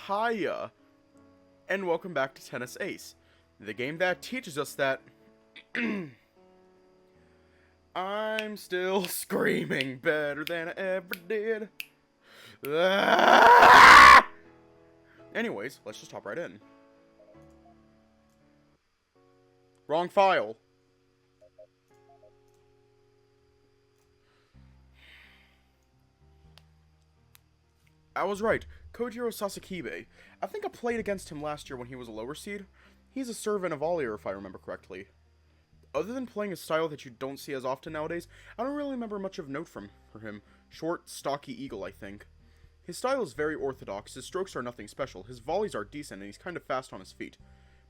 Hiya, and welcome back to Tennis Ace, the game that teaches us that I'm still screaming better than I ever did. Ah! Anyways, let's just hop right in. Wrong file. I was right. Kojiro Sasakibe. I think I played against him last year when he was a lower seed. He's a servant of Olier, if I remember correctly. Other than playing a style that you don't see as often nowadays, I don't really remember much of note for him. Short, stocky eagle, I think. His style is very orthodox, his strokes are nothing special, his volleys are decent, and he's kind of fast on his feet.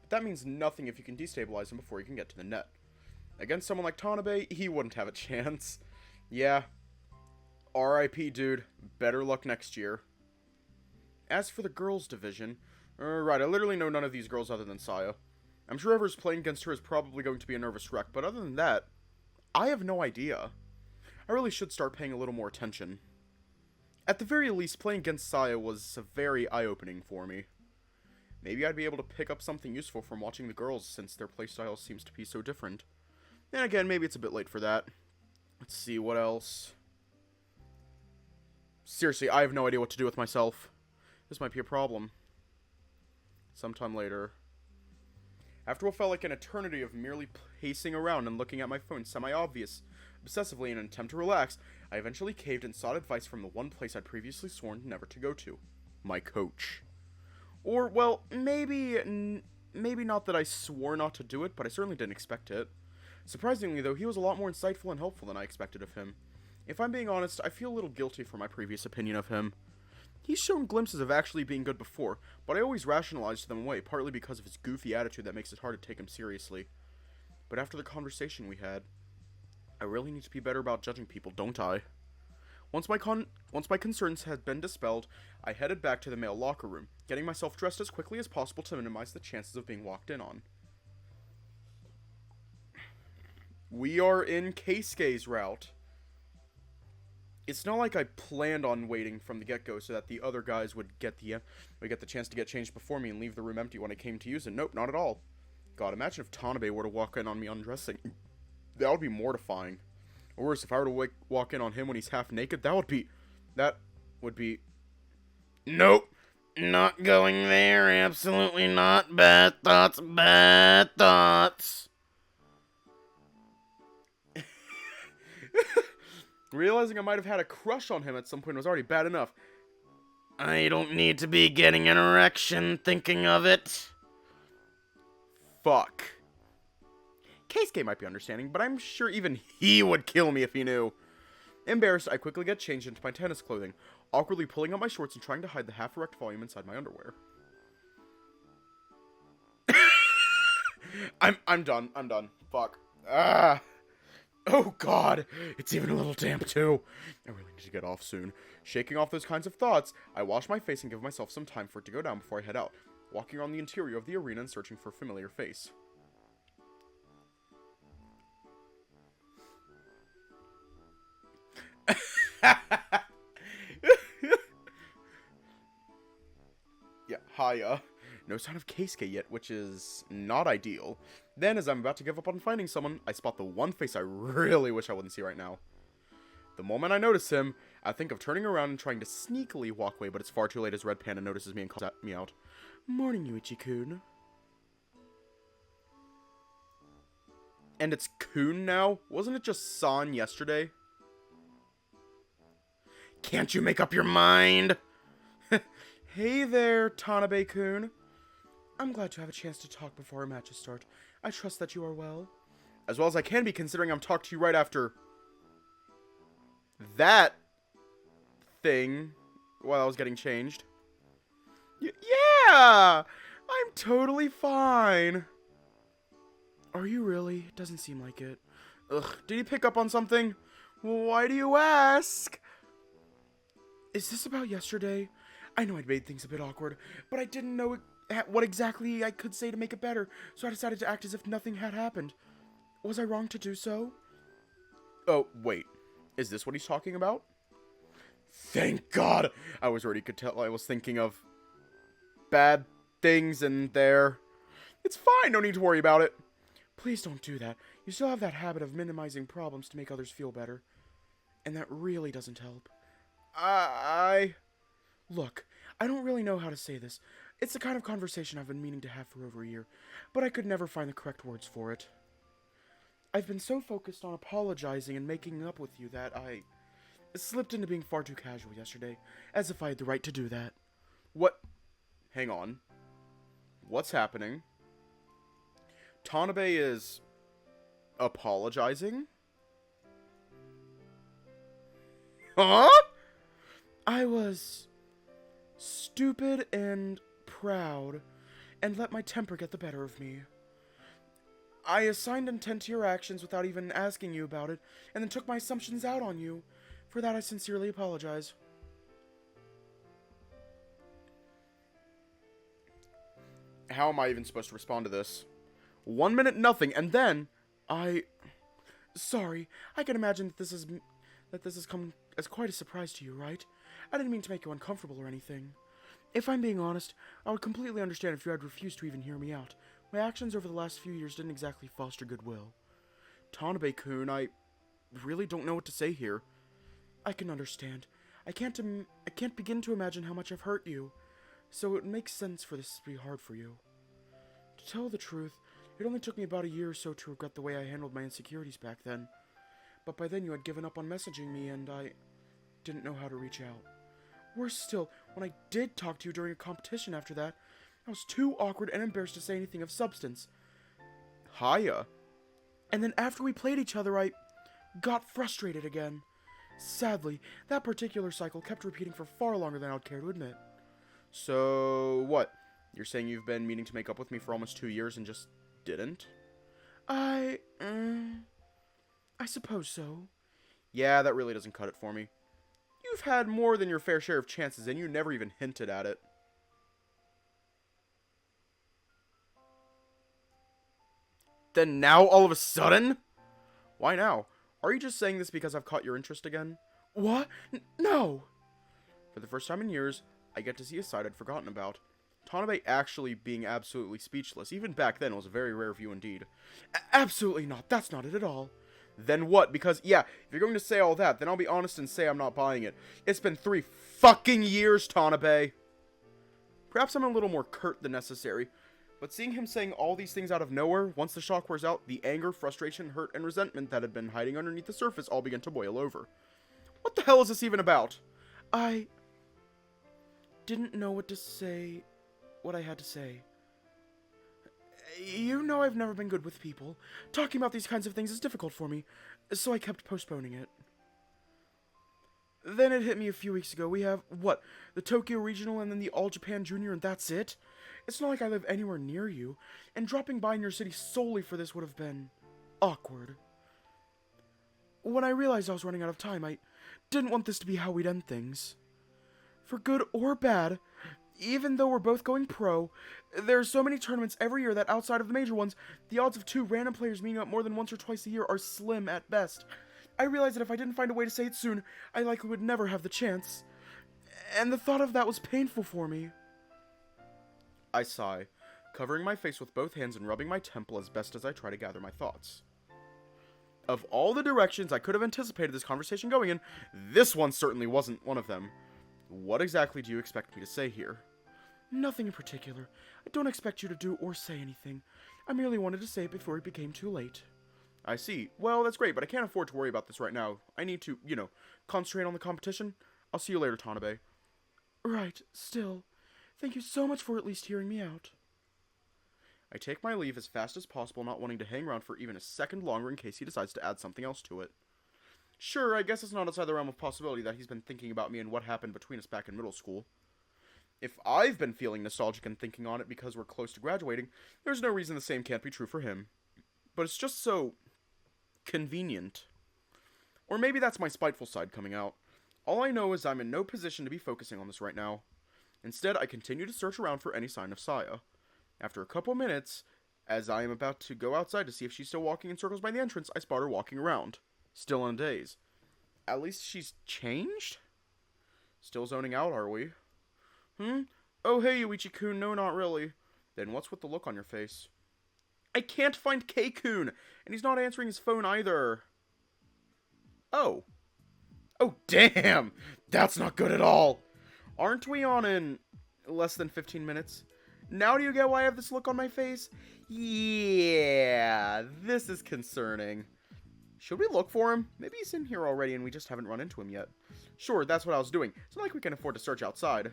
But that means nothing if you can destabilize him before he can get to the net. Against someone like Tanabe, he wouldn't have a chance. Yeah. R.I.P. dude. Better luck next year. As for the girls' division, right, I literally know none of these girls other than Saya. I'm sure whoever's playing against her is probably going to be a nervous wreck, but other than that, I have no idea. I really should start paying a little more attention. At the very least, playing against Saya was very eye-opening for me. Maybe I'd be able to pick up something useful from watching the girls, since their playstyle seems to be so different. And again, maybe it's a bit late for that. Let's see, what else? Seriously, I have no idea what to do with myself. This might be a problem. Sometime later. After what felt like an eternity of merely pacing around and looking at my phone obsessively in an attempt to relax, I eventually caved and sought advice from the one place I'd previously sworn never to go to. My coach. Or, well, maybe not that I swore not to do it, but I certainly didn't expect it. Surprisingly, though, he was a lot more insightful and helpful than I expected of him. If I'm being honest, I feel a little guilty for my previous opinion of him. He's shown glimpses of actually being good before, but I always rationalized them away, partly because of his goofy attitude that makes it hard to take him seriously. But after the conversation we had, I really need to be better about judging people, don't I? Once my concerns had been dispelled, I headed back to the male locker room, getting myself dressed as quickly as possible to minimize the chances of being walked in on. We are in Keisuke's route. It's not like I planned on waiting from the get-go so that the other guys would get the chance to get changed before me and leave the room empty when I came to use it. Nope, not at all. God, imagine if Tanabe were to walk in on me undressing. That would be mortifying. Or worse, if I were to walk in on him when he's half naked, that would be... Nope! Not going there, absolutely not. Bad thoughts, bad thoughts. Realizing I might have had a crush on him at some point was already bad enough. I don't need to be getting an erection thinking of it. Fuck. Keisuke might be understanding, but I'm sure even he would kill me if he knew. Embarrassed, I quickly get changed into my tennis clothing, awkwardly pulling up my shorts and trying to hide the half-erect volume inside my underwear. I'm done. Fuck. Ah. Oh god, it's even a little damp too. I really need to get off soon. Shaking off those kinds of thoughts, I wash my face and give myself some time for it to go down before I head out, walking around the interior of the arena and searching for a familiar face. Yeah, hiya. No sign of Keisuke yet, which is not ideal. Then, as I'm about to give up on finding someone, I spot the one face I really wish I wouldn't see right now. The moment I notice him, I think of turning around and trying to sneakily walk away, but it's far too late as Red Panda notices me and calls me out. Morning, Yuuichi-kun. And it's Kun now? Wasn't it just San yesterday? Can't you make up your mind? Hey there, Tanabe-kun. I'm glad to have a chance to talk before our matches start. I trust that you are well. As well as I can be, considering I'm talking to you right after that thing while I was getting changed. Yeah! I'm totally fine. Are you really? Doesn't seem like it. Ugh, did he pick up on something? Why do you ask? Is this about yesterday? I know I'd made things a bit awkward, but I didn't know what exactly I could say to make it better, so I decided to act as if nothing had happened. Was I wrong to do so? Oh, wait. Is this what he's talking about? Thank God! I was already could tell I was thinking of bad things in there. It's fine, no need to worry about it. Please don't do that. You still have that habit of minimizing problems to make others feel better. And that really doesn't help. Look, I don't really know how to say this. It's the kind of conversation I've been meaning to have for over a year, but I could never find the correct words for it. I've been so focused on apologizing and making up with you that I slipped into being far too casual yesterday, as if I had the right to do that. What? Hang on. What's happening? Tanabe is apologizing? Huh? I was stupid and proud and let my temper get the better of me. I assigned intent to your actions without even asking you about it, and then took my assumptions out on you. For that, I sincerely apologize. How am I even supposed to respond to this? 1 minute, nothing, and then Sorry, I can imagine that this has come as quite a surprise to you, right? I didn't mean to make you uncomfortable or anything. If I'm being honest, I would completely understand if you had refused to even hear me out. My actions over the last few years didn't exactly foster goodwill. Tanabe-kun, I really don't know what to say here. I can understand. I can't begin to imagine how much I've hurt you, so it makes sense for this to be hard for you. To tell the truth, it only took me about a year or so to regret the way I handled my insecurities back then. But by then you had given up on messaging me, and I didn't know how to reach out. Worse still, when I did talk to you during a competition after that, I was too awkward and embarrassed to say anything of substance. Hiya. And then after we played each other, I got frustrated again. Sadly, that particular cycle kept repeating for far longer than I would care to admit. So, what? You're saying you've been meaning to make up with me for almost 2 years and just didn't? I suppose so. Yeah, that really doesn't cut it for me. You've had more than your fair share of chances, and you never even hinted at it. Then now, all of a sudden? Why now? Are you just saying this because I've caught your interest again? What? No! For the first time in years, I get to see a side I'd forgotten about. Tanabe actually being absolutely speechless, even back then, was a very rare view indeed. Absolutely not. That's not it at all. Then what? Because, yeah, if you're going to say all that, then I'll be honest and say I'm not buying it. It's been 3 fucking years, Tanabe. Perhaps I'm a little more curt than necessary, but seeing him saying all these things out of nowhere, once the shock wears out, the anger, frustration, hurt, and resentment that had been hiding underneath the surface all began to boil over. What the hell is this even about? I didn't know what I had to say. You know I've never been good with people. Talking about these kinds of things is difficult for me, so I kept postponing it. Then it hit me a few weeks ago. We have, what, the Tokyo Regional and then the All Japan Junior, and that's it? It's not like I live anywhere near you, and dropping by in your city solely for this would have been awkward. When I realized I was running out of time, I didn't want this to be how we'd end things. For good or bad, even though we're both going pro, there are so many tournaments every year that outside of the major ones, the odds of 2 random players meeting up more than once or twice a year are slim at best. I realized that if I didn't find a way to say it soon, I likely would never have the chance. And the thought of that was painful for me. I sigh, covering my face with both hands and rubbing my temple as best as I try to gather my thoughts. Of all the directions I could have anticipated this conversation going in, this one certainly wasn't one of them. What exactly do you expect me to say here? Nothing in particular. I don't expect you to do or say anything. I merely wanted to say it before it became too late. I see. Well, that's great, but I can't afford to worry about this right now. I need to, concentrate on the competition. I'll see you later, Tanabe. Right, still. Thank you so much for at least hearing me out. I take my leave as fast as possible, not wanting to hang around for even a second longer in case he decides to add something else to it. Sure, I guess it's not outside the realm of possibility that he's been thinking about me and what happened between us back in middle school. If I've been feeling nostalgic and thinking on it because we're close to graduating, there's no reason the same can't be true for him. But it's just so convenient. Or maybe that's my spiteful side coming out. All I know is I'm in no position to be focusing on this right now. Instead, I continue to search around for any sign of Saya. After a couple minutes, as I am about to go outside to see if she's still walking in circles by the entrance, I spot her walking around. Still in a daze. At least she's changed? Still zoning out, are we? Oh, hey, Yuichi-kun, no, not really. Then what's with the look on your face? I can't find K-kun, and he's not answering his phone either. Oh. Oh, damn! That's not good at all! Aren't we on in less than 15 minutes? Now do you get why I have this look on my face? Yeah, this is concerning. Should we look for him? Maybe he's in here already and we just haven't run into him yet. Sure, that's what I was doing. It's not like we can afford to search outside.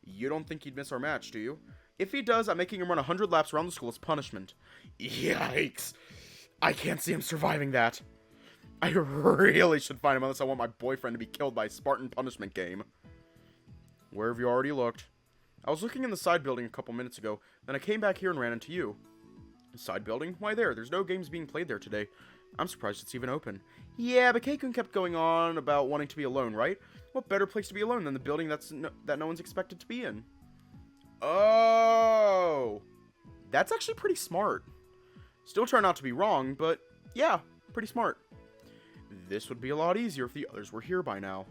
You don't think he'd miss our match, do you? If he does, I'm making him run 100 laps around the school as punishment. Yikes. I can't see him surviving that. I really should find him unless I want my boyfriend to be killed by a Spartan punishment game. Where have you already looked? I was looking in the side building a couple minutes ago, then I came back here and ran into you. Side building? Why there? There's no games being played there today. I'm surprised it's even open. Yeah, but Keikun kept going on about wanting to be alone, right? What better place to be alone than the building that no one's expected to be in? Oh! That's actually pretty smart. Still try not to be wrong, but yeah, pretty smart. This would be a lot easier if the others were here by now.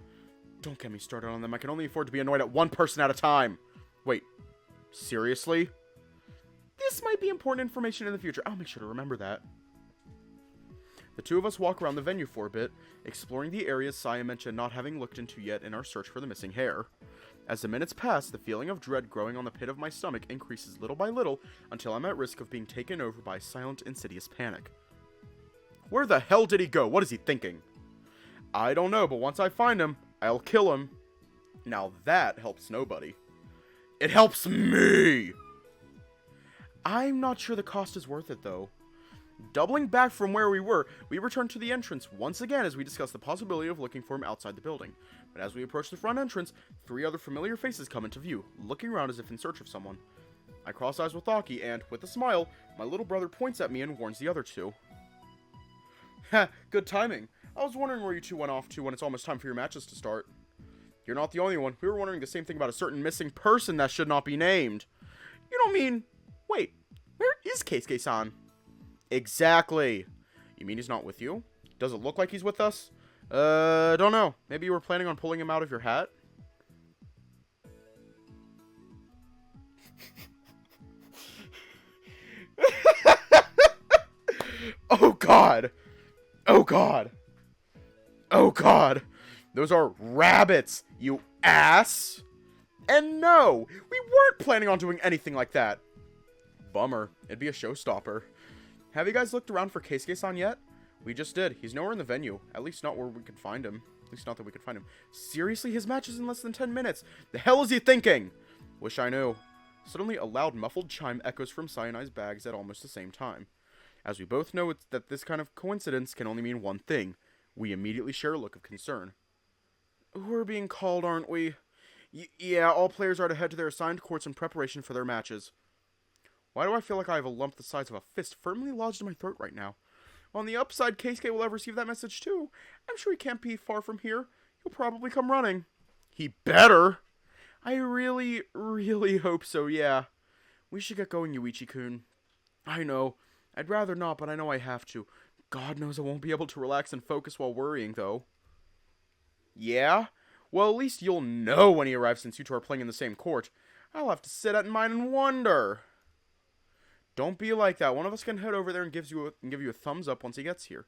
Don't get me started on them. I can only afford to be annoyed at one person at a time. Wait, seriously? This might be important information in the future. I'll make sure to remember that. The two of us walk around the venue for a bit, exploring the areas Saya mentioned not having looked into yet in our search for the missing hair. As the minutes pass, the feeling of dread growing on the pit of my stomach increases little by little until I'm at risk of being taken over by silent, insidious panic. Where the hell did he go? What is he thinking? I don't know, but once I find him, I'll kill him. Now that helps nobody. It helps me! I'm not sure the cost is worth it, though. Doubling back from where we were, we return to the entrance once again as we discuss the possibility of looking for him outside the building. But as we approach the front entrance, 3 other familiar faces come into view, looking around as if in search of someone. I cross eyes with Aki, and, with a smile, my little brother points at me and warns the other 2. Ha, good timing. I was wondering where you 2 went off to when it's almost time for your matches to start. You're not the only one. We were wondering the same thing about a certain missing person that should not be named. You don't mean... Wait, where is Keisuke-san? Exactly. You mean he's not with you? Does it look like he's with us? Don't know. Maybe you were planning on pulling him out of your hat? Oh god! Oh god! Oh god! Those are rabbits, you ass! And no! We weren't planning on doing anything like that! Bummer. It'd be a showstopper. Have you guys looked around for Keisuke-san yet? We just did. He's nowhere in the venue. At least not where we could find him. At least not that we could find him. Seriously? His match is in less than 10 minutes. The hell is he thinking? Wish I knew. Suddenly, a loud, muffled chime echoes from Cyanai's bags at almost the same time. As we both know that this kind of coincidence can only mean one thing. We immediately share a look of concern. We're being called, aren't we? Yeah, all players are to head to their assigned courts in preparation for their matches. Why do I feel like I have a lump the size of a fist firmly lodged in my throat right now? On the upside, Keisuke will have received that message too. I'm sure he can't be far from here. He'll probably come running. He better! I really, really hope so, yeah. We should get going, Yuichi-kun. I know. I'd rather not, but I know I have to. God knows I won't be able to relax and focus while worrying, though. Yeah? Well, at least you'll know when he arrives since you 2 are playing in the same court. I'll have to sit at mine and wonder. Don't be like that. One of us can head over there and give you a thumbs up once he gets here.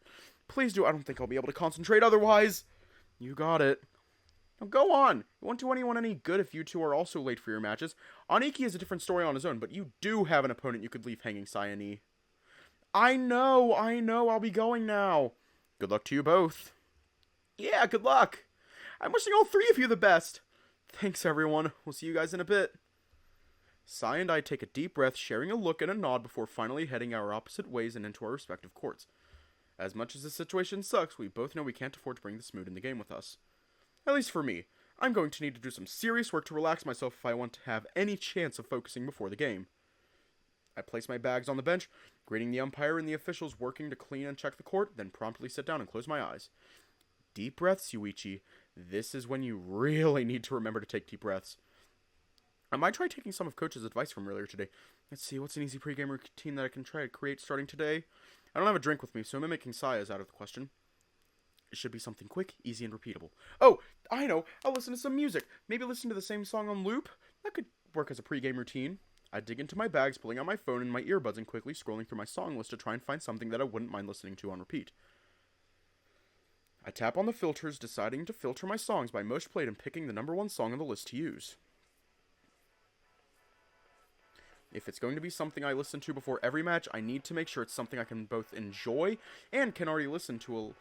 Please do. I don't think I'll be able to concentrate otherwise. You got it. Now go on. It won't do anyone any good if you 2 are also late for your matches. Aniki is a different story on his own, but you do have an opponent you could leave hanging, Sayani. I know. I'll be going now. Good luck to you both. Yeah, good luck. I'm wishing all 3 of you the best. Thanks, everyone. We'll see you guys in a bit. Sai and I take a deep breath, sharing a look and a nod before finally heading our opposite ways and into our respective courts. As much as this situation sucks, we both know we can't afford to bring this mood in the game with us. At least for me. I'm going to need to do some serious work to relax myself if I want to have any chance of focusing before the game. I place my bags on the bench, greeting the umpire and the officials working to clean and check the court, then promptly sit down and close my eyes. Deep breaths, Yuichi. This is when you really need to remember to take deep breaths. I might try taking some of Coach's advice from earlier today. Let's see, what's an easy pregame routine that I can try to create starting today? I don't have a drink with me, so mimicking Saya is out of the question. It should be something quick, easy, and repeatable. Oh, I know! I'll listen to some music. Maybe listen to the same song on loop? That could work as a pregame routine. I dig into my bags, pulling out my phone and my earbuds and quickly scrolling through my song list to try and find something that I wouldn't mind listening to on repeat. I tap on the filters, deciding to filter my songs by most played and picking the number one song on the list to use. If it's going to be something I listen to before every match, I need to make sure it's something I can both enjoy and can already listen to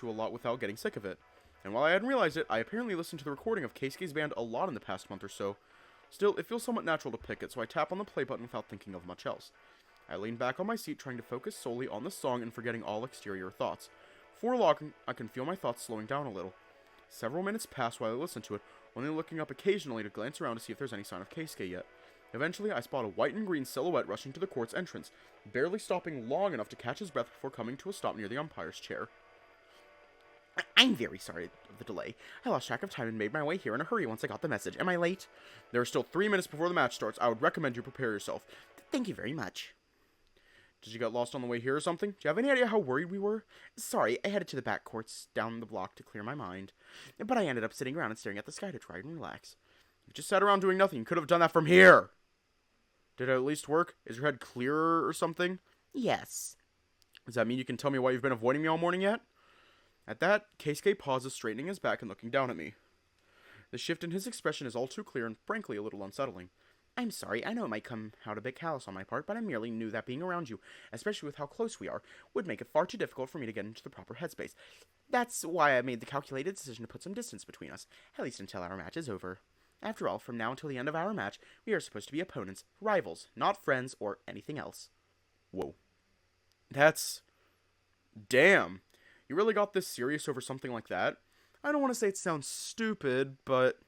a lot without getting sick of it. And while I hadn't realized it, I apparently listened to the recording of Keisuke's band a lot in the past month or so. Still, it feels somewhat natural to pick it, so I tap on the play button without thinking of much else. I lean back on my seat, trying to focus solely on the song and forgetting all exterior thoughts. Before long, I can feel my thoughts slowing down a little. Several minutes pass while I listen to it, only looking up occasionally to glance around to see if there's any sign of Keisuke yet. Eventually, I spot a white and green silhouette rushing to the court's entrance, barely stopping long enough to catch his breath before coming to a stop near the umpire's chair. I'm very sorry of the delay. I lost track of time and made my way here in a hurry once I got the message. Am I late? There are still 3 minutes before the match starts. I would recommend you prepare yourself. Thank you very much. Did you get lost on the way here or something? Do you have any idea how worried we were? Sorry, I headed to the back courts down the block to clear my mind. But I ended up sitting around and staring at the sky to try and relax. You just sat around doing nothing. You could have done that from here. Did it at least work? Is your head clearer or something? Yes. Does that mean you can tell me why you've been avoiding me all morning yet? At that, Keisuke pauses, straightening his back and looking down at me. The shift in his expression is all too clear and frankly a little unsettling. I'm sorry, I know it might come out a bit callous on my part, but I merely knew that being around you, especially with how close we are, would make it far too difficult for me to get into the proper headspace. That's why I made the calculated decision to put some distance between us, at least until our match is over. After all, from now until the end of our match, we are supposed to be opponents, rivals, not friends or anything else. Whoa. That's... Damn. You really got this serious over something like that? I don't want to say it sounds stupid, but...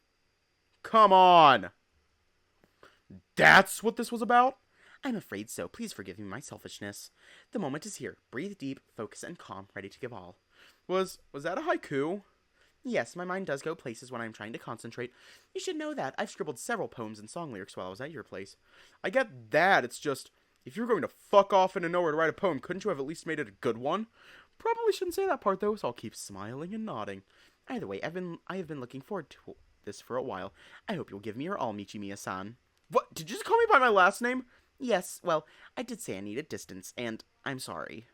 Come on! That's what this was about? I'm afraid so. Please forgive me my selfishness. The moment is here. Breathe deep, focus, and calm, ready to give all. Was that a haiku? Yes, my mind does go places when I'm trying to concentrate. You should know that. I've scribbled several poems and song lyrics while I was at your place. I get that. It's just, if you were going to fuck off into nowhere to write a poem, couldn't you have at least made it a good one? Probably shouldn't say that part, though, so I'll keep smiling and nodding. Either way, I have been looking forward to this for a while. I hope you'll give me your all, Michimiya-san. What? Did you just call me by my last name? Yes, well, I did say I needed distance, and I'm sorry.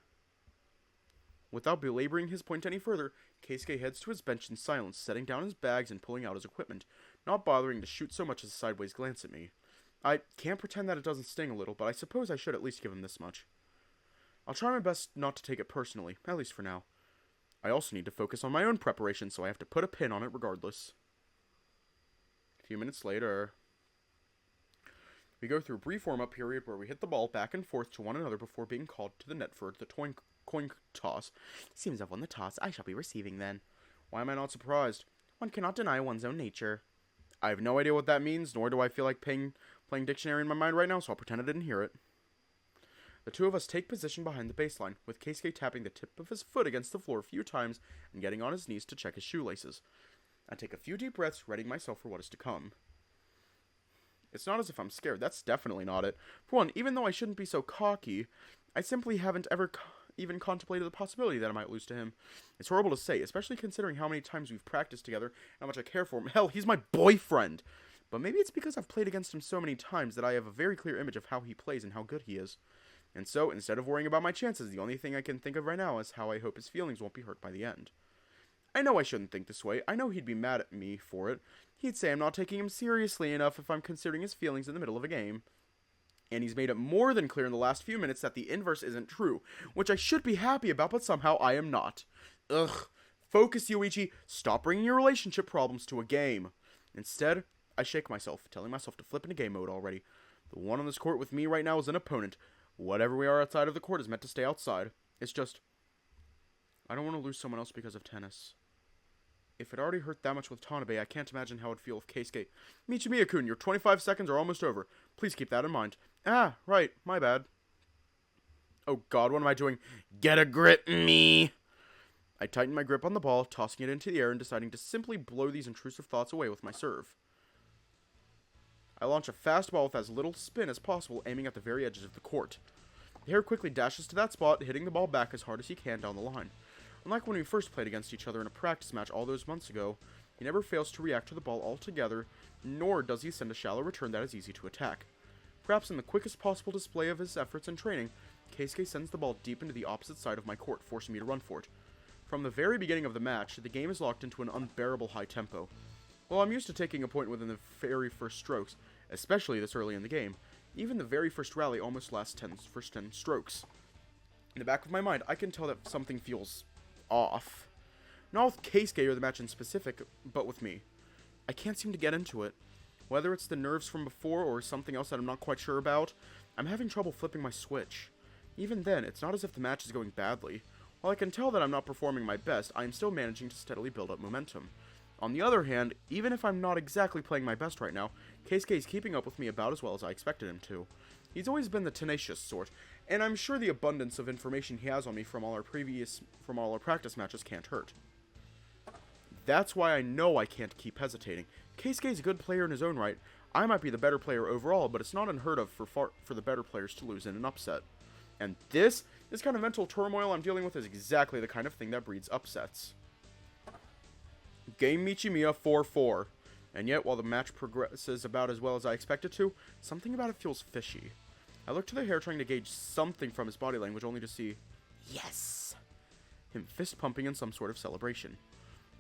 Without belaboring his point any further, Keisuke heads to his bench in silence, setting down his bags and pulling out his equipment, not bothering to shoot so much as a sideways glance at me. I can't pretend that it doesn't sting a little, but I suppose I should at least give him this much. I'll try my best not to take it personally, at least for now. I also need to focus on my own preparation, so I have to put a pin on it regardless. A few minutes later... We go through a brief warm-up period where we hit the ball back and forth to one another before being called to the net for the coin toss. Seems I've won the toss. I shall be receiving then. Why am I not surprised? One cannot deny one's own nature. I have no idea what that means, nor do I feel like playing dictionary in my mind right now, so I'll pretend I didn't hear it. The two of us take position behind the baseline, with Keisuke tapping the tip of his foot against the floor a few times and getting on his knees to check his shoelaces. I take a few deep breaths, readying myself for what is to come. It's not as if I'm scared, that's definitely not it. For one, even though I shouldn't be so cocky, I simply haven't ever even contemplated the possibility that I might lose to him. It's horrible to say, especially considering how many times we've practiced together and how much I care for him. Hell, he's my boyfriend! But maybe it's because I've played against him so many times that I have a very clear image of how he plays and how good he is. And so, instead of worrying about my chances, the only thing I can think of right now is how I hope his feelings won't be hurt by the end. I know I shouldn't think this way. I know he'd be mad at me for it. He'd say I'm not taking him seriously enough if I'm considering his feelings in the middle of a game. And he's made it more than clear in the last few minutes that the inverse isn't true, which I should be happy about, but somehow I am not. Ugh. Focus, Yuuichi. Stop bringing your relationship problems to a game. Instead, I shake myself, telling myself to flip into game mode already. The one on this court with me right now is an opponent. Whatever we are outside of the court is meant to stay outside. It's just... I don't want to lose someone else because of tennis. If it already hurt that much with Tanabe, I can't imagine how it'd feel if Keisuke... Michimiya-kun, your 25 seconds are almost over. Please keep that in mind. Ah, right, my bad. Oh god, what am I doing? Get a grip, me! I tighten my grip on the ball, tossing it into the air and deciding to simply blow these intrusive thoughts away with my serve. I launch a fast ball with as little spin as possible, aiming at the very edges of the court. The hare quickly dashes to that spot, hitting the ball back as hard as he can down the line. Unlike when we first played against each other in a practice match all those months ago, He never fails to react to the ball altogether, nor does he send a shallow return that is easy to attack. Perhaps in the quickest possible display of his efforts and training, Keisuke sends the ball deep into the opposite side of my court, forcing me to run for it. From the very beginning of the match, the game is locked into an unbearable high tempo. While I'm used to taking a point within the very first strokes, especially this early in the game, even the very first rally almost lasts first 10 strokes. In the back of my mind, I can tell that something feels off. Not with Keisuke or the match in specific, but with me. I can't seem to get into it. Whether it's the nerves from before or something else that I'm not quite sure about, I'm having trouble flipping my switch. Even then, it's not as if the match is going badly. While I can tell that I'm not performing my best, I am still managing to steadily build up momentum. On the other hand, even if I'm not exactly playing my best right now, Keisuke is keeping up with me about as well as I expected him to. He's always been the tenacious sort, and I'm sure the abundance of information he has on me from all our practice matches can't hurt. That's why I know I can't keep hesitating. Keisuke's a good player in his own right. I might be the better player overall, but it's not unheard of for the better players to lose in an upset. And this kind of mental turmoil I'm dealing with is exactly the kind of thing that breeds upsets. Game Michimiya 4-4. And yet, while the match progresses about as well as I expect it to, something about it feels fishy. I look to the hair trying to gauge something from his body language only to see, yes, him fist pumping in some sort of celebration.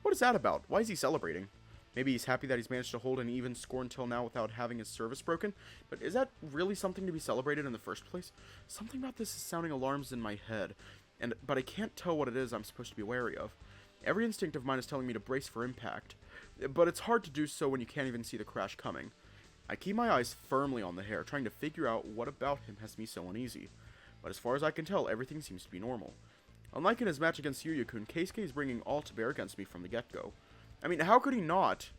What is that about? Why is he celebrating? Maybe he's happy that he's managed to hold an even score until now without having his service broken, but is that really something to be celebrated in the first place? Something about this is sounding alarms in my head, but I can't tell what it is I'm supposed to be wary of. Every instinct of mine is telling me to brace for impact, but it's hard to do so when you can't even see the crash coming. I keep my eyes firmly on the hair, trying to figure out what about him has me so uneasy, but as far as I can tell, everything seems to be normal. Unlike in his match against Yuuichi, Keisuke is bringing all to bear against me from the get-go. I mean, how could he not?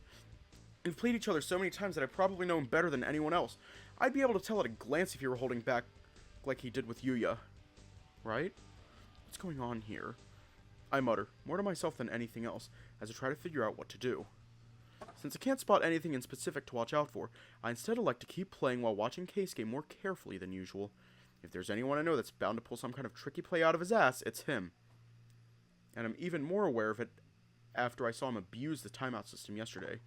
We've played each other so many times that I probably know him better than anyone else. I'd be able to tell at a glance if he were holding back like he did with Yuya. Right? What's going on here? I mutter, more to myself than anything else, as I try to figure out what to do. Since I can't spot anything in specific to watch out for, I instead elect to keep playing while watching Keisuke more carefully than usual. If there's anyone I know that's bound to pull some kind of tricky play out of his ass, it's him. And I'm even more aware of it after I saw him abuse the timeout system yesterday.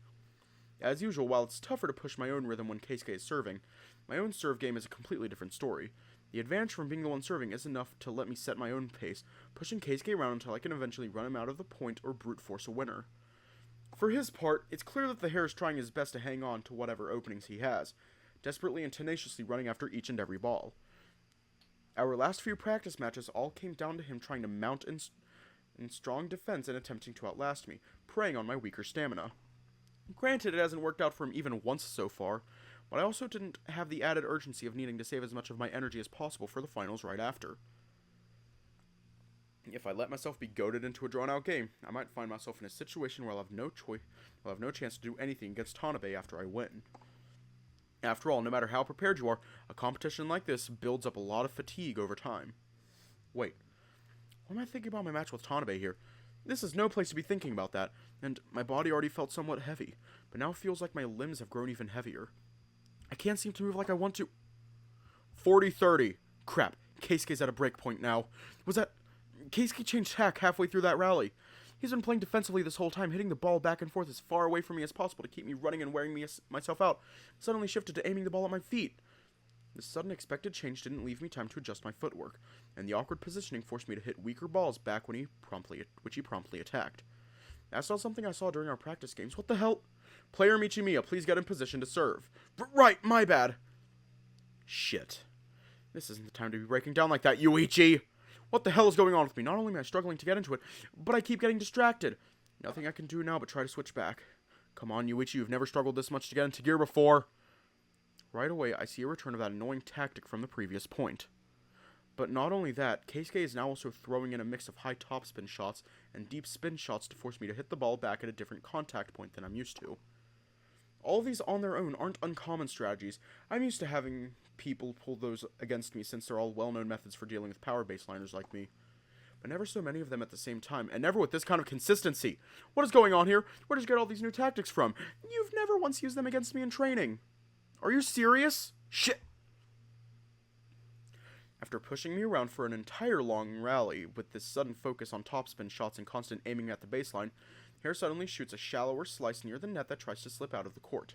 As usual, while it's tougher to push my own rhythm when Keisuke is serving, my own serve game is a completely different story. The advantage from being the one serving is enough to let me set my own pace, pushing Keisuke around until I can eventually run him out of the point or brute force a winner. For his part, it's clear that the hare is trying his best to hang on to whatever openings he has, desperately and tenaciously running after each and every ball. Our last few practice matches all came down to him trying to mount in strong defense and attempting to outlast me, preying on my weaker stamina. Granted, it hasn't worked out for him even once so far, but I also didn't have the added urgency of needing to save as much of my energy as possible for the finals right after. If I let myself be goaded into a drawn-out game, I might find myself in a situation where I'll have no chance to do anything against Tanabe after I win. After all, no matter how prepared you are, a competition like this builds up a lot of fatigue over time. Wait, what am I thinking about my match with Tanabe here? This is no place to be thinking about that, and my body already felt somewhat heavy, but now it feels like my limbs have grown even heavier. I can't seem to move like I want to. 40-30. Crap, Keisuke's at a break point now. Was that... Keisuke changed tack halfway through that rally. He's been playing defensively this whole time, hitting the ball back and forth as far away from me as possible to keep me running and wearing myself out. Suddenly shifted to aiming the ball at my feet. This sudden expected change didn't leave me time to adjust my footwork, and the awkward positioning forced me to hit weaker balls back which he promptly attacked. That's not something I saw during our practice games. What the hell? Player Michimiya, please get in position to serve. Right, my bad. Shit. This isn't the time to be breaking down like that, Yuuichi! What the hell is going on with me? Not only am I struggling to get into it, but I keep getting distracted. Nothing I can do now but try to switch back. Come on, Yuuichi, you've never struggled this much to get into gear before. Right away, I see a return of that annoying tactic from the previous point. But not only that, Keisuke is now also throwing in a mix of high topspin shots and deep spin shots to force me to hit the ball back at a different contact point than I'm used to. All these on their own aren't uncommon strategies. I'm used to having people pull those against me since they're all well-known methods for dealing with power baseliners like me. But never so many of them at the same time, and never with this kind of consistency. What is going on here? Where did you get all these new tactics from? You've never once used them against me in training. Are you serious? Shit! After pushing me around for an entire long rally with this sudden focus on topspin shots and constant aiming at the baseline, Hair suddenly shoots a shallower slice near the net that tries to slip out of the court.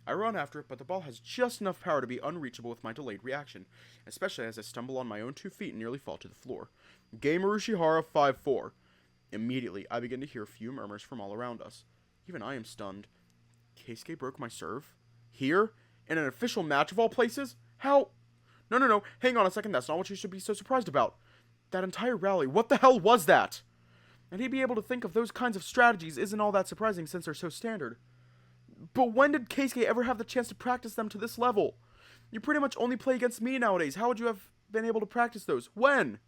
I run after it, but the ball has just enough power to be unreachable with my delayed reaction, especially as I stumble on my own 2 feet and nearly fall to the floor. Game Urushihara 5-4. Immediately, I begin to hear a few murmurs from all around us. Even I am stunned. Keisuke broke my serve? Here? In an official match of all places? How? No, hang on a second, that's not what you should be so surprised about. That entire rally, what the hell was that? And he'd be able to think of those kinds of strategies isn't all that surprising since they're so standard. But when did Keisuke ever have the chance to practice them to this level? You pretty much only play against me nowadays. How would you have been able to practice those? When?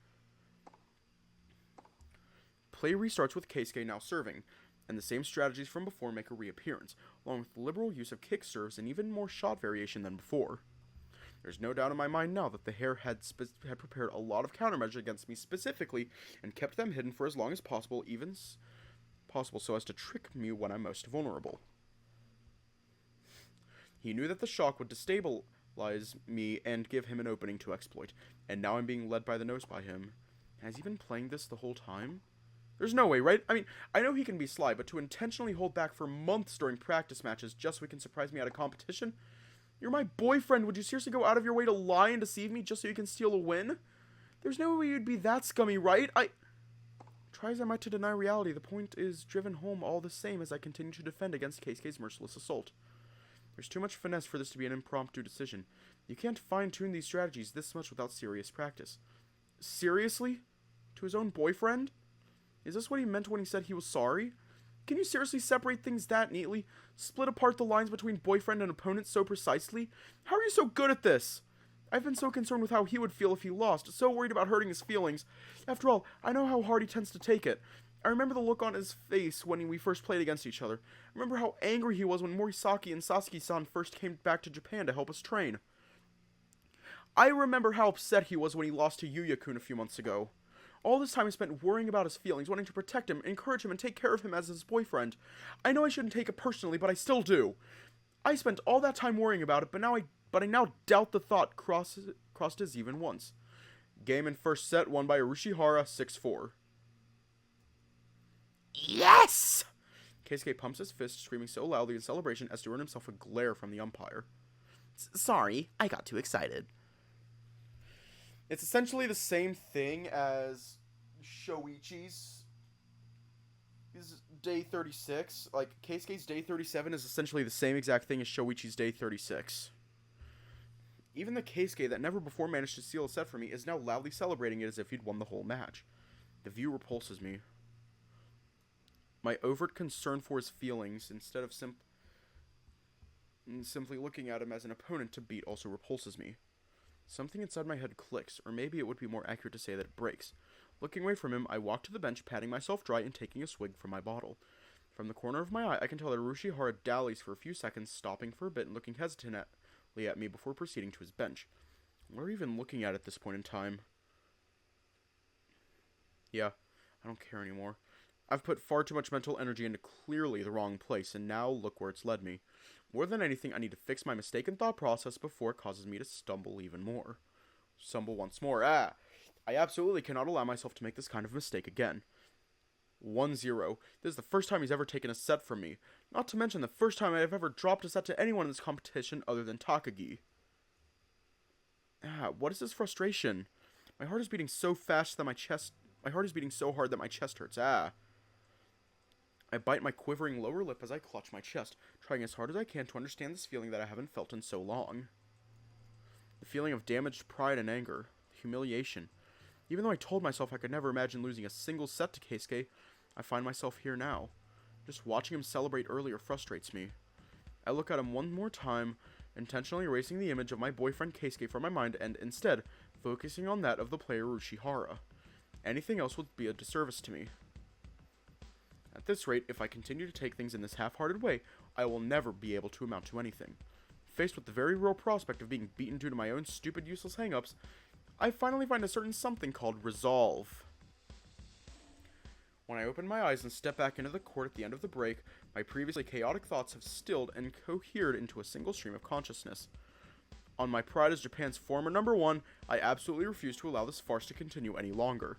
Play restarts with Keisuke now serving, and the same strategies from before make a reappearance, along with liberal use of kick serves and even more shot variation than before. There's no doubt in my mind now that the Hare had prepared a lot of countermeasures against me specifically, and kept them hidden for as long as possible, so as to trick me when I'm most vulnerable. He knew that the shock would destabilize me and give him an opening to exploit, and now I'm being led by the nose by him. Has he been playing this the whole time? There's no way, right? I mean, I know he can be sly, but to intentionally hold back for months during practice matches just so he can surprise me at a competition? You're my boyfriend. Would you seriously go out of your way to lie and deceive me just so you can steal a win? There's no way you'd be that scummy, right? Try as I might to deny reality, the point is driven home all the same as I continue to defend against Keisuke's merciless assault. There's too much finesse for this to be an impromptu decision. You can't fine-tune these strategies this much without serious practice. Seriously? To his own boyfriend? Is this what he meant when he said he was sorry? Can you seriously separate things that neatly? Split apart the lines between boyfriend and opponent so precisely? How are you so good at this? I've been so concerned with how he would feel if he lost, so worried about hurting his feelings. After all, I know how hard he tends to take it. I remember the look on his face when we first played against each other. I remember how angry he was when Morisaki and Sasuke-san first came back to Japan to help us train. I remember how upset he was when he lost to Yuuichi a few months ago. All this time I spent worrying about his feelings, wanting to protect him, encourage him, and take care of him as his boyfriend. I know I shouldn't take it personally, but I still do. I spent all that time worrying about it, but I now doubt the thought crossed his even once. Game in first set won by Urushihara 6-4. Yes! Keisuke pumps his fist, screaming so loudly in celebration as to earn himself a glare from the umpire. Sorry, I got too excited. It's essentially the same thing as Shoichi's Day 36. Like, Keisuke's Day 37 is essentially the same exact thing as Shoichi's Day 36. Even the Keisuke that never before managed to steal a set from me is now loudly celebrating it as if he'd won the whole match. The view repulses me. My overt concern for his feelings, instead of simply looking at him as an opponent to beat, also repulses me. Something inside my head clicks, or maybe it would be more accurate to say that it breaks. Looking away from him, I walk to the bench, patting myself dry and taking a swig from my bottle. From the corner of my eye, I can tell that Urushihara dallies for a few seconds, stopping for a bit and looking hesitantly at me before proceeding to his bench. What are we even looking at this point in time? Yeah, I don't care anymore. I've put far too much mental energy into clearly the wrong place, and now look where it's led me. More than anything, I need to fix my mistaken thought process before it causes me to stumble even more. Stumble once more. I absolutely cannot allow myself to make this kind of mistake again. 1-0. This is the first time he's ever taken a set from me. Not to mention the first time I have ever dropped a set to anyone in this competition other than Takagi. What is this frustration? My heart is beating so fast that my heart is beating so hard that my chest hurts. I bite my quivering lower lip as I clutch my chest, trying as hard as I can to understand this feeling that I haven't felt in so long. The feeling of damaged pride and anger, humiliation. Even though I told myself I could never imagine losing a single set to Keisuke, I find myself here now. Just watching him celebrate earlier frustrates me. I look at him one more time, intentionally erasing the image of my boyfriend Keisuke from my mind and, instead, focusing on that of the player Urushihara. Anything else would be a disservice to me. At this rate, if I continue to take things in this half-hearted way, I will never be able to amount to anything. Faced with the very real prospect of being beaten due to my own stupid, useless hang-ups, I finally find a certain something called resolve. When I open my eyes and step back into the court at the end of the break, my previously chaotic thoughts have stilled and cohered into a single stream of consciousness. On my pride as Japan's former number one, I absolutely refuse to allow this farce to continue any longer.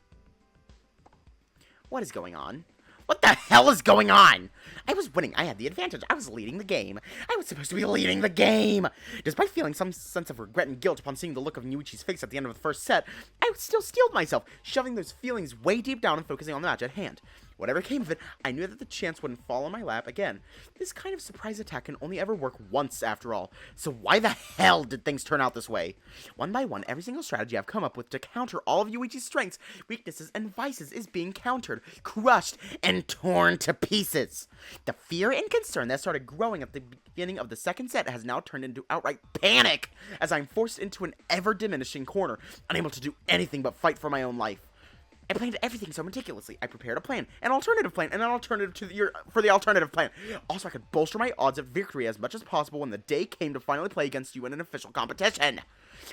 What is going on? What the hell is going on? I was winning. I had the advantage. I was leading the game. I was supposed to be leading the game. Despite feeling some sense of regret and guilt upon seeing the look of Yuichi's face at the end of the first set, I still steeled myself, shoving those feelings way deep down and focusing on the match at hand. Whatever came of it, I knew that the chance wouldn't fall in my lap again. This kind of surprise attack can only ever work once after all, so why the hell did things turn out this way? One by one, every single strategy I've come up with to counter all of Yuichi's strengths, weaknesses, and vices is being countered, crushed, and torn to pieces. The fear and concern that started growing at the beginning of the second set has now turned into outright panic, as I'm forced into an ever-diminishing corner, unable to do anything but fight for my own life. I planned everything so meticulously. I prepared a plan, an alternative plan, and an alternative for the alternative plan. Also, I could bolster my odds of victory as much as possible when the day came to finally play against you in an official competition.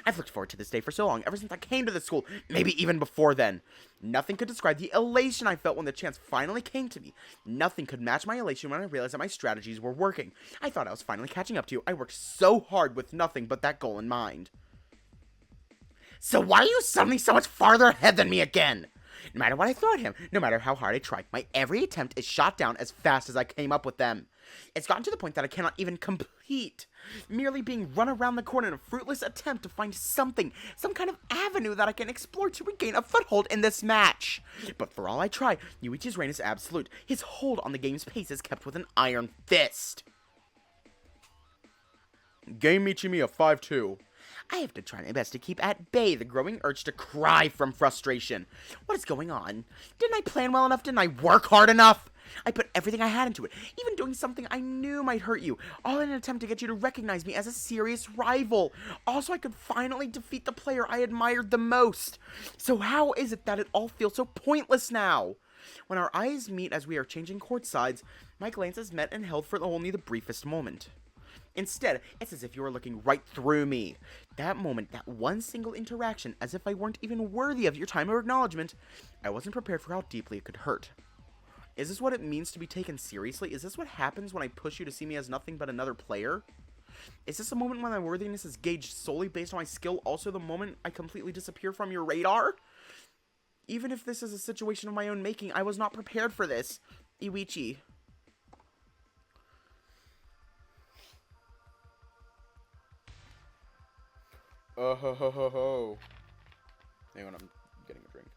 I've looked forward to this day for so long, ever since I came to this school, maybe even before then. Nothing could describe the elation I felt when the chance finally came to me. Nothing could match my elation when I realized that my strategies were working. I thought I was finally catching up to you. I worked so hard with nothing but that goal in mind. So why are you suddenly so much farther ahead than me again? No matter what I throw at him, no matter how hard I try, my every attempt is shot down as fast as I came up with them. It's gotten to the point that I cannot even complete, merely being run around the corner in a fruitless attempt to find something, some kind of avenue that I can explore to regain a foothold in this match. But for all I try, Yuichi's reign is absolute. His hold on the game's pace is kept with an iron fist. Game Michimiya 5-2. I have to try my best to keep at bay the growing urge to cry from frustration. What is going on? Didn't I plan well enough? Didn't I work hard enough? I put everything I had into it, even doing something I knew might hurt you, all in an attempt to get you to recognize me as a serious rival. Also, I could finally defeat the player I admired the most. So how is it that it all feels so pointless now? When our eyes meet as we are changing court sides, my glances met and held for only the briefest moment. Instead, it's as if you were looking right through me. That moment, that one single interaction, as if I weren't even worthy of your time or acknowledgement, I wasn't prepared for how deeply it could hurt. Is this what it means to be taken seriously? Is this what happens when I push you to see me as nothing but another player? Is this a moment when my worthiness is gauged solely based on my skill, also the moment I completely disappear from your radar? Even if this is a situation of my own making, I was not prepared for this. Yuuichi. Oh ho ho ho ho. Hang on, I'm getting a drink.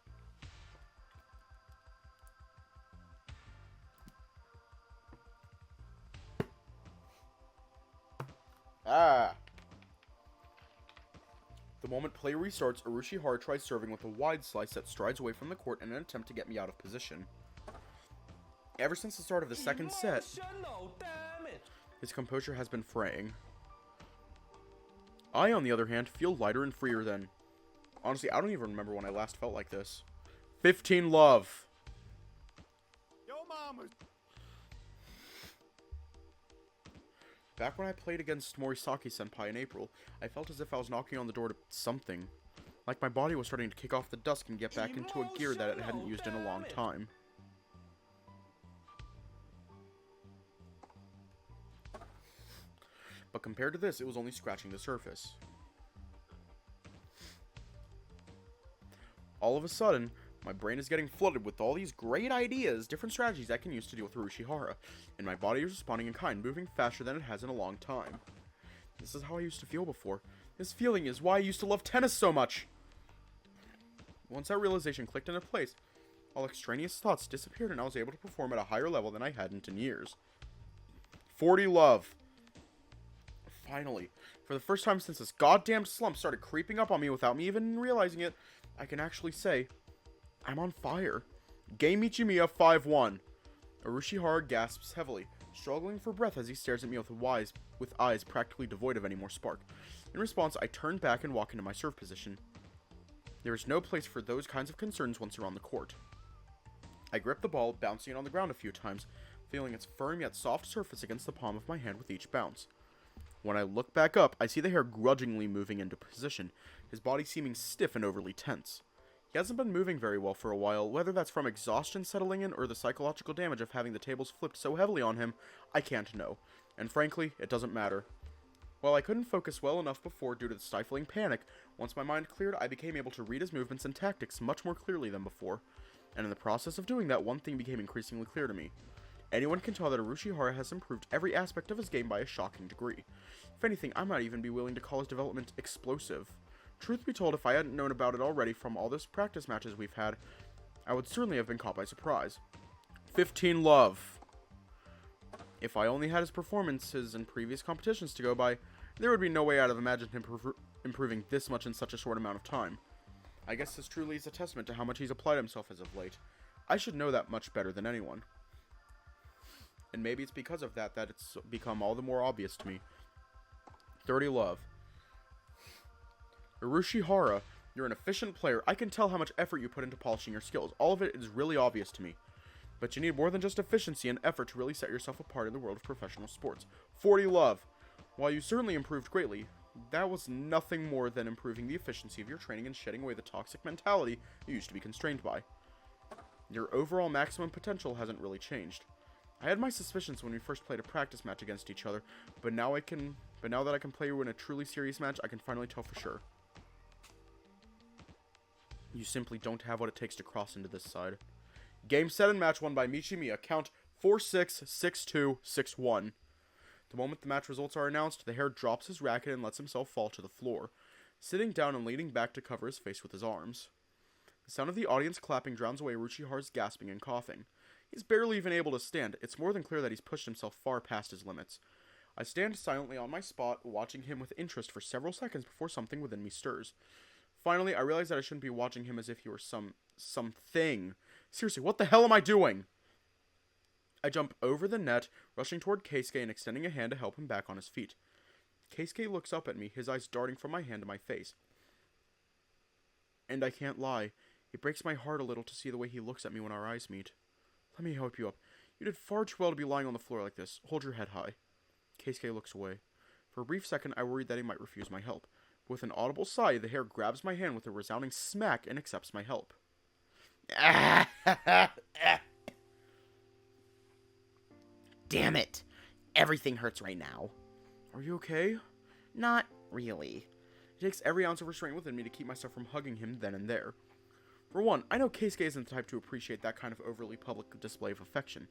Ah. The moment play restarts, Urushihara tries serving with a wide slice that strides away from the court in an attempt to get me out of position. Ever since the start of the second set, his composure has been fraying. I, on the other hand, feel lighter and freer than... Honestly, I don't even remember when I last felt like this. 15 love. Yo, mama. Back when I played against Morisaki-senpai in April, I felt as if I was knocking on the door to something. Like my body was starting to kick off the dust and get back into a gear that it hadn't used in a long time. But compared to this, it was only scratching the surface. All of a sudden, my brain is getting flooded with all these great ideas, different strategies I can use to deal with Urushihara, and my body is responding in kind, moving faster than it has in a long time. This is how I used to feel before. This feeling is why I used to love tennis so much. Once that realization clicked into place, all extraneous thoughts disappeared and I was able to perform at a higher level than I hadn't in years. 40 love. Finally, for the first time since this goddamn slump started creeping up on me without me even realizing it, I can actually say, I'm on fire. Game Michimiya 5-1. Urushihara gasps heavily, struggling for breath as he stares at me with eyes practically devoid of any more spark. In response, I turn back and walk into my serve position. There is no place for those kinds of concerns once you're on the court. I grip the ball, bouncing it on the ground a few times, feeling its firm yet soft surface against the palm of my hand with each bounce. When I look back up, I see the hair grudgingly moving into position, his body seeming stiff and overly tense. He hasn't been moving very well for a while, whether that's from exhaustion settling in or the psychological damage of having the tables flipped so heavily on him, I can't know. And frankly, it doesn't matter. While I couldn't focus well enough before due to the stifling panic, once my mind cleared, I became able to read his movements and tactics much more clearly than before. And in the process of doing that, one thing became increasingly clear to me. Anyone can tell that Urushihara has improved every aspect of his game by a shocking degree. If anything, I might even be willing to call his development explosive. Truth be told, if I hadn't known about it already from all those practice matches we've had, I would certainly have been caught by surprise. 15 love. If I only had his performances in previous competitions to go by, there would be no way I'd have imagined him improving this much in such a short amount of time. I guess this truly is a testament to how much he's applied himself as of late. I should know that much better than anyone. And maybe it's because of that that it's become all the more obvious to me. 30 love. Urushihara, you're an efficient player. I can tell how much effort you put into polishing your skills. All of it is really obvious to me. But you need more than just efficiency and effort to really set yourself apart in the world of professional sports. 40 love. While you certainly improved greatly, that was nothing more than improving the efficiency of your training and shedding away the toxic mentality you used to be constrained by. Your overall maximum potential hasn't really changed. I had my suspicions when we first played a practice match against each other, but now that I can play you in a truly serious match, I can finally tell for sure. You simply don't have what it takes to cross into this side. Game, set, and match won by Michimiya. Count 4-6, 6-2, 6-1. The moment the match results are announced, the hare drops his racket and lets himself fall to the floor, sitting down and leaning back to cover his face with his arms. The sound of the audience clapping drowns away Urushihara's gasping and coughing. He's barely even able to stand. It's more than clear that he's pushed himself far past his limits. I stand silently on my spot, watching him with interest for several seconds before something within me stirs. Finally, I realize that I shouldn't be watching him as if he were something. Seriously, what the hell am I doing? I jump over the net, rushing toward Keisuke and extending a hand to help him back on his feet. Keisuke looks up at me, his eyes darting from my hand to my face. And I can't lie, it breaks my heart a little to see the way he looks at me when our eyes meet. Let me help you up. You did far too well to be lying on the floor like this. Hold your head high. Keisuke looks away. For a brief second, I worried that he might refuse my help. With an audible sigh, the hare grabs my hand with a resounding smack and accepts my help. Damn it. Everything hurts right now. Are you okay? Not really. It takes every ounce of restraint within me to keep myself from hugging him then and there. For one, I know Keisuke isn't the type to appreciate that kind of overly public display of affection.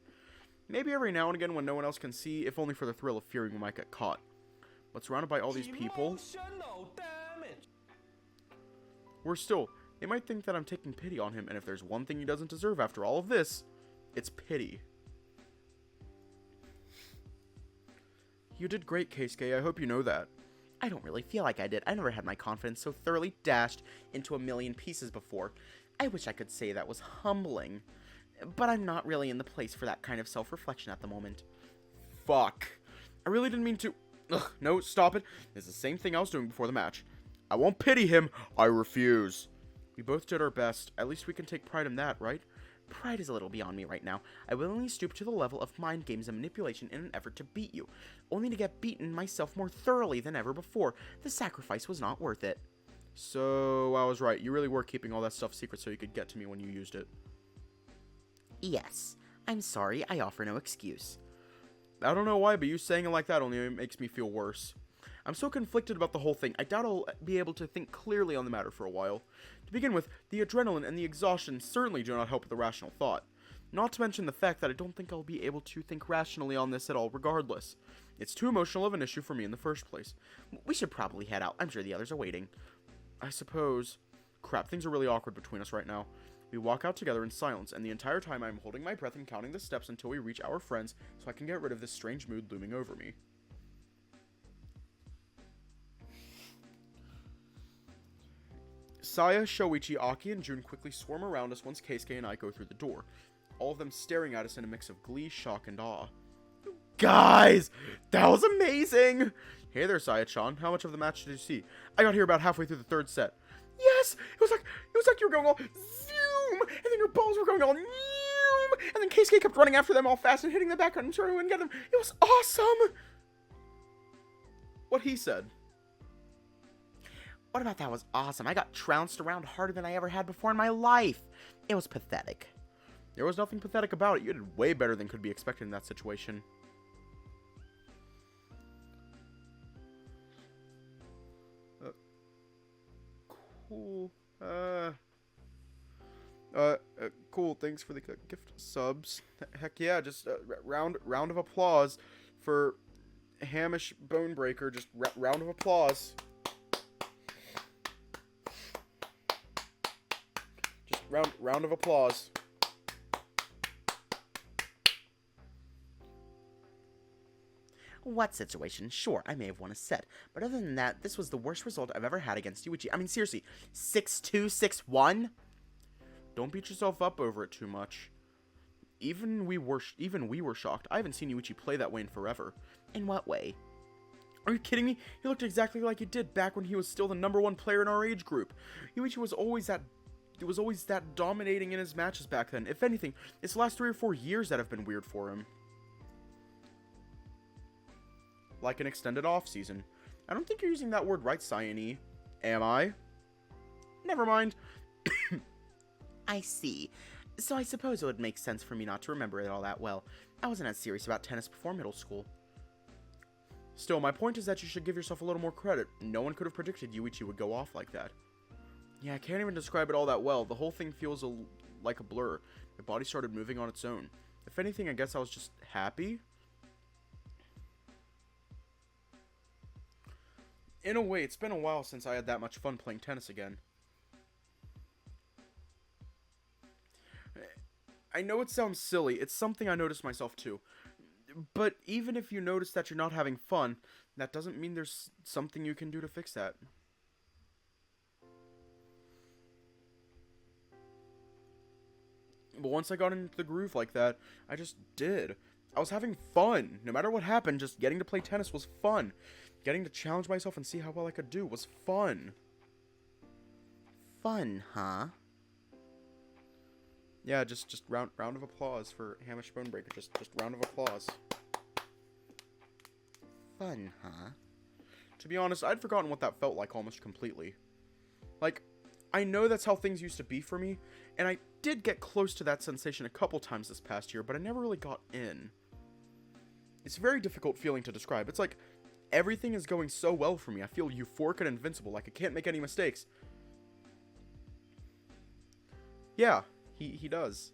Maybe every now and again when no one else can see, if only for the thrill of fearing we might get caught. But surrounded by all these people... Worse still, they might think that I'm taking pity on him, and if there's one thing he doesn't deserve after all of this, it's pity. You did great, Keisuke. I hope you know that. I don't really feel like I did. I never had my confidence so thoroughly dashed into a million pieces before. I wish I could say that was humbling. But I'm not really in the place for that kind of self-reflection at the moment. Fuck. I really didn't mean to... Ugh, no, stop it. It's the same thing I was doing before the match. I won't pity him. I refuse. We both did our best. At least we can take pride in that, right? Pride is a little beyond me right now. I willingly stoop to the level of mind games and manipulation in an effort to beat you, only to get beaten myself more thoroughly than ever before. The sacrifice was not worth it. So, I was right. You really were keeping all that stuff secret so you could get to me when you used it. Yes. I'm sorry. I offer no excuse. I don't know why, but you saying it like that only makes me feel worse. I'm so conflicted about the whole thing. I doubt I'll be able to think clearly on the matter for a while. To begin with, the adrenaline and the exhaustion certainly do not help with the rational thought. Not to mention the fact that I don't think I'll be able to think rationally on this at all regardless. It's too emotional of an issue for me in the first place. We should probably head out. I'm sure the others are waiting. I suppose. Crap, things are really awkward between us right now. We walk out together in silence, and the entire time I'm holding my breath and counting the steps until we reach our friends so I can get rid of this strange mood looming over me. Saya, Shoichi, Aki, and Jun quickly swarm around us once Keisuke and I go through the door, all of them staring at us in a mix of glee, shock, and awe. Guys! That was amazing! Hey there, Saya-chan. How much of the match did you see? I got here about halfway through the third set. Yes! It was like you were going all zoom! And then your balls were going all zoom! And then Keisuke kept running after them all fast and hitting the background and trying to get them. It was awesome! What he said. What about that was awesome? I got trounced around harder than I ever had before in my life. It was pathetic. There was nothing pathetic about it. You did way better than could be expected in that situation. Cool. cool. Thanks for the gift subs. Heck yeah, just round of applause for Hamish Bonebreaker. Just round of applause. Just round of applause. What situation? Sure, I may have won a set, but other than that, this was the worst result I've ever had against Yuuichi. I mean, seriously, 6-2, 6-1? Don't beat yourself up over it too much. Even we were shocked. I haven't seen Yuuichi play that way in forever. In what way? Are you kidding me? He looked exactly like he did back when he was still the #1 player in our age group. Yuuichi was always that dominating in his matches back then. If anything, it's the last 3 or 4 years that have been weird for him. Like an extended off-season. I don't think you're using that word right, Cyane. Am I? Never mind. I see. So I suppose it would make sense for me not to remember it all that well. I wasn't as serious about tennis before middle school. Still, my point is that you should give yourself a little more credit. No one could have predicted Yuuichi would go off like that. Yeah, I can't even describe it all that well. The whole thing feels like a blur. My body started moving on its own. If anything, I guess I was just happy. In a way, it's been a while since I had that much fun playing tennis again. I know it sounds silly. It's something I noticed myself too. But even if you notice that you're not having fun, that doesn't mean there's something you can do to fix that. But once I got into the groove like that, I just did. I was having fun. No matter what happened, just getting to play tennis was fun. Getting to challenge myself and see how well I could do was fun. Fun, huh? Yeah, just round of applause for Hamish Bonebreaker. Just round of applause. Fun, huh? To be honest, I'd forgotten what that felt like almost completely. Like, I know that's how things used to be for me, and I did get close to that sensation a couple times this past year, but I never really got in. It's a very difficult feeling to describe. It's like everything is going so well for me. I feel euphoric and invincible, like I can't make any mistakes. Yeah, he does.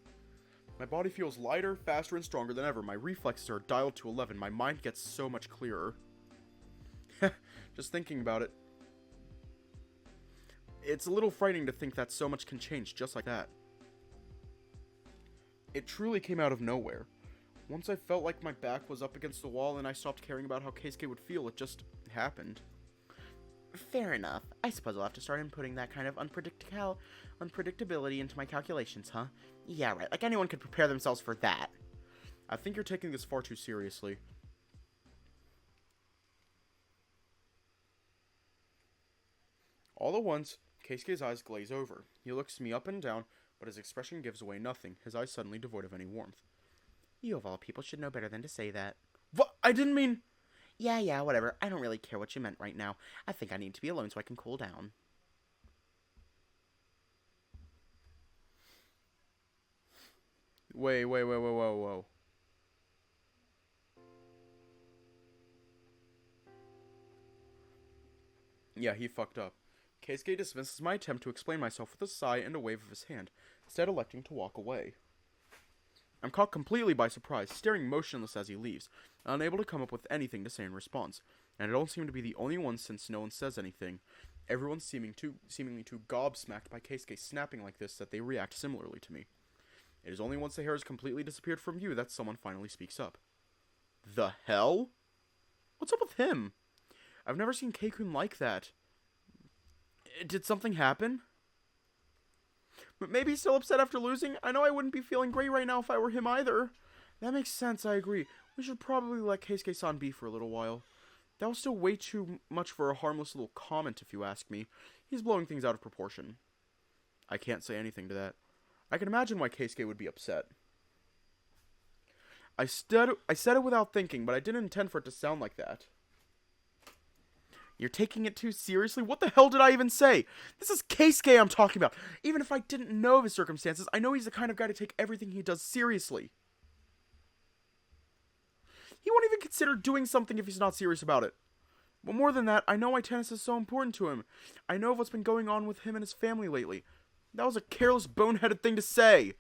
My body feels lighter, faster, and stronger than ever. My reflexes are dialed to 11. My mind gets so much clearer. Just thinking about it. It's a little frightening to think that so much can change just like that. It truly came out of nowhere. Once I felt like my back was up against the wall and I stopped caring about how Keisuke would feel, it just happened. Fair enough. I suppose I'll have to start inputting that kind of unpredictability into my calculations, huh? Yeah, right. Like anyone could prepare themselves for that. I think you're taking this far too seriously. All at once, Keisuke's eyes glaze over. He looks me up and down, but his expression gives away nothing, his eyes suddenly devoid of any warmth. You of all people should know better than to say that. What? I didn't mean... Yeah, whatever. I don't really care what you meant right now. I think I need to be alone so I can cool down. Whoa. Yeah, he fucked up. Keisuke dismisses my attempt to explain myself with a sigh and a wave of his hand, instead electing to walk away. I'm caught completely by surprise, staring motionless as he leaves, unable to come up with anything to say in response, and I don't seem to be the only one since no one says anything. Everyone's seemingly too gobsmacked by Keisuke snapping like this that they react similarly to me. It is only once the hair has completely disappeared from view that someone finally speaks up. The hell? What's up with him? I've never seen Keikun like that. Did something happen? But maybe he's still upset after losing? I know I wouldn't be feeling great right now if I were him either. That makes sense, I agree. We should probably let Keisuke-san be for a little while. That was still way too much for a harmless little comment, if you ask me. He's blowing things out of proportion. I can't say anything to that. I can imagine why Keisuke would be upset. I said it without thinking, but I didn't intend for it to sound like that. You're taking it too seriously? What the hell did I even say? This is Keisuke I'm talking about. Even if I didn't know of his circumstances, I know he's the kind of guy to take everything he does seriously. He won't even consider doing something if he's not serious about it. But more than that, I know why tennis is so important to him. I know of what's been going on with him and his family lately. That was a careless, boneheaded thing to say.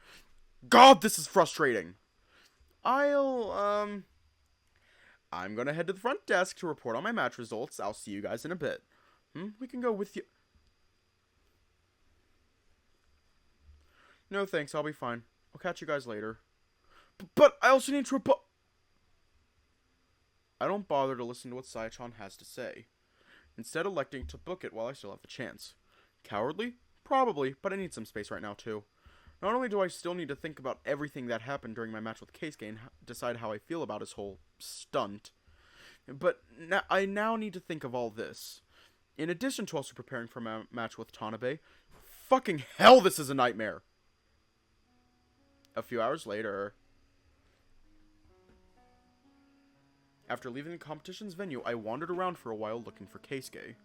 God, this is frustrating. I'm gonna head to the front desk to report on my match results. I'll see you guys in a bit. We can go with you. No thanks, I'll be fine. I'll catch you guys later. But I also need to report. I don't bother to listen to what Saichan has to say, instead electing to book it while I still have the chance. Cowardly? Probably, but I need some space right now too. Not only do I still need to think about everything that happened during my match with Keisuke and decide how I feel about his whole stunt, but I now need to think of all this. In addition to also preparing for my match with Tanabe. Fucking hell, this is a nightmare! A few hours later, after leaving the competition's venue, I wandered around for a while looking for Keisuke.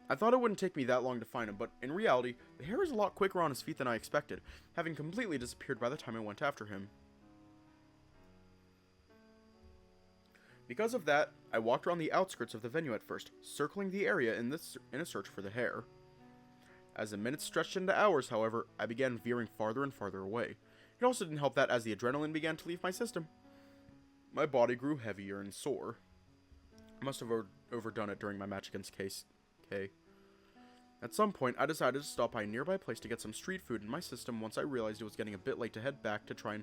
I thought it wouldn't take me that long to find him, but in reality, the hare is a lot quicker on his feet than I expected, having completely disappeared by the time I went after him. Because of that, I walked around the outskirts of the venue at first, circling the area in a search for the hare. As the minutes stretched into hours, however, I began veering farther and farther away. It also didn't help that as the adrenaline began to leave my system, my body grew heavier and sore. I must have overdone it during my match against K. At some point, I decided to stop by a nearby place to get some street food in my system once I realized it was getting a bit late to head back to try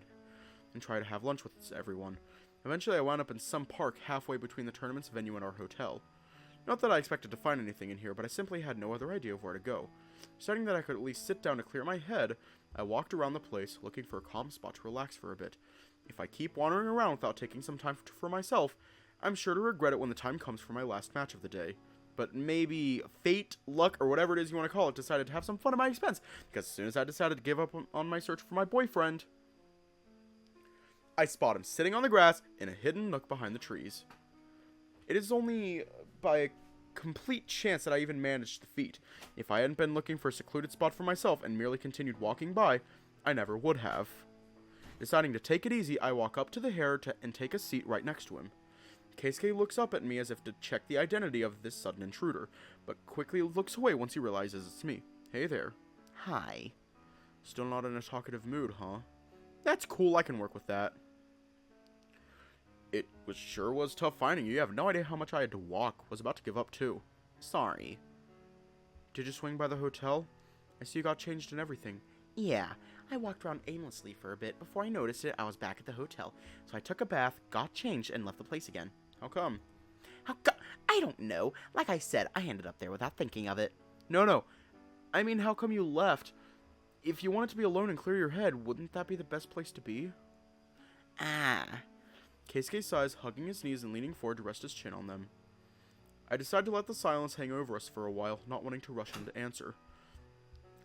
to have lunch with everyone. Eventually, I wound up in some park halfway between the tournament's venue and our hotel. Not that I expected to find anything in here, but I simply had no other idea of where to go. Deciding that I could at least sit down to clear my head, I walked around the place, looking for a calm spot to relax for a bit. If I keep wandering around without taking some time for myself, I'm sure to regret it when the time comes for my last match of the day. But maybe fate, luck, or whatever it is you want to call it, decided to have some fun at my expense, because as soon as I decided to give up on my search for my boyfriend, I spot him sitting on the grass in a hidden nook behind the trees. It is only by a complete chance that I even managed the feat. If I hadn't been looking for a secluded spot for myself and merely continued walking by, I never would have. Deciding to take it easy, I walk up to the hare and take a seat right next to him. Keisuke looks up at me as if to check the identity of this sudden intruder, but quickly looks away once he realizes it's me. Hey there. Hi. Still not in a talkative mood, huh? That's cool, I can work with that. It sure was tough finding you. You have no idea how much I had to walk. Was about to give up too. Sorry. Did you swing by the hotel? I see you got changed and everything. Yeah, I walked around aimlessly for a bit. Before I noticed it, I was back at the hotel. So I took a bath, got changed, and left the place again. How come? I don't know. Like I said, I ended up there without thinking of it. No. I mean, how come you left? If you wanted to be alone and clear your head, wouldn't that be the best place to be? Keisuke sighs, hugging his knees and leaning forward to rest his chin on them. I decide to let the silence hang over us for a while, not wanting to rush him to answer.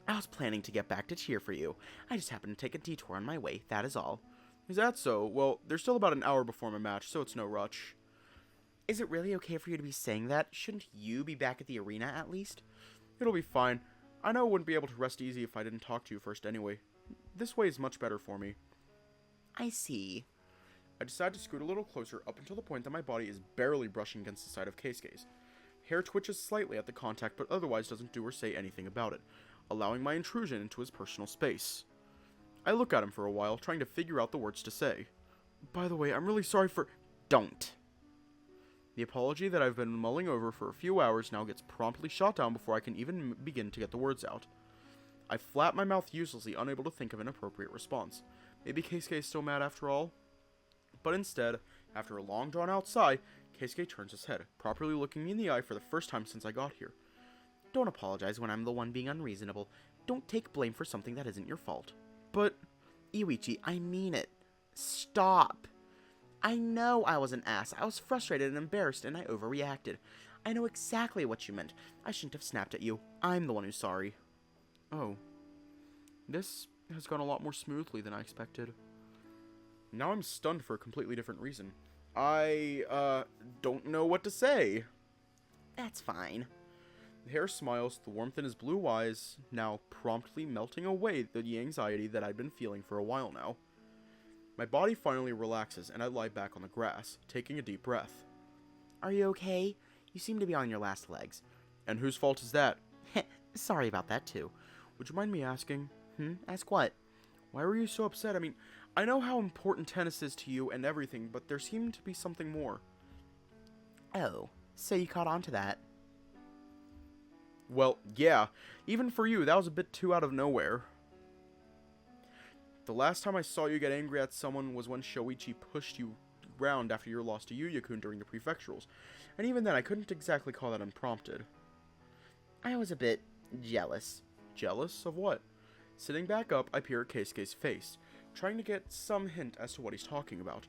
I was planning to get back to cheer for you. I just happened to take a detour on my way, that is all. Is that so? Well, there's still about an hour before my match, so it's no rush. Is it really okay for you to be saying that? Shouldn't you be back at the arena at least? It'll be fine. I know I wouldn't be able to rest easy if I didn't talk to you first anyway. This way is much better for me. I see. I decide to scoot a little closer up until the point that my body is barely brushing against the side of Keisuke's. Hair twitches slightly at the contact, but otherwise doesn't do or say anything about it, allowing my intrusion into his personal space. I look at him for a while, trying to figure out the words to say. By the way, I'm really sorry for... Don't. The apology that I've been mulling over for a few hours now gets promptly shot down before I can even begin to get the words out. I flap my mouth uselessly, unable to think of an appropriate response. Maybe Keisuke is still mad after all? But instead, after a long drawn-out sigh, Keisuke turns his head, properly looking me in the eye for the first time since I got here. Don't apologize when I'm the one being unreasonable. Don't take blame for something that isn't your fault. But... Yuuichi, I mean it. Stop. I know I was an ass. I was frustrated and embarrassed, and I overreacted. I know exactly what you meant. I shouldn't have snapped at you. I'm the one who's sorry. Oh. This has gone a lot more smoothly than I expected. Now I'm stunned for a completely different reason. I, don't know what to say. That's fine. The hare smiles, the warmth in his blue eyes now promptly melting away the anxiety that I'd been feeling for a while now. My body finally relaxes, and I lie back on the grass, taking a deep breath. Are you okay? You seem to be on your last legs. And whose fault is that? Sorry about that, too. Would you mind me asking? Ask what? Why were you so upset? I mean, I know how important tennis is to you and everything, but there seemed to be something more. Oh, so you caught on to that. Well, yeah. Even for you, that was a bit too out of nowhere. The last time I saw you get angry at someone was when Yuuichi pushed you around after your loss to Yuuichi during the prefecturals. And even then, I couldn't exactly call that unprompted. I was a bit jealous. Jealous of what? Sitting back up, I peer at Keisuke's face, trying to get some hint as to what he's talking about.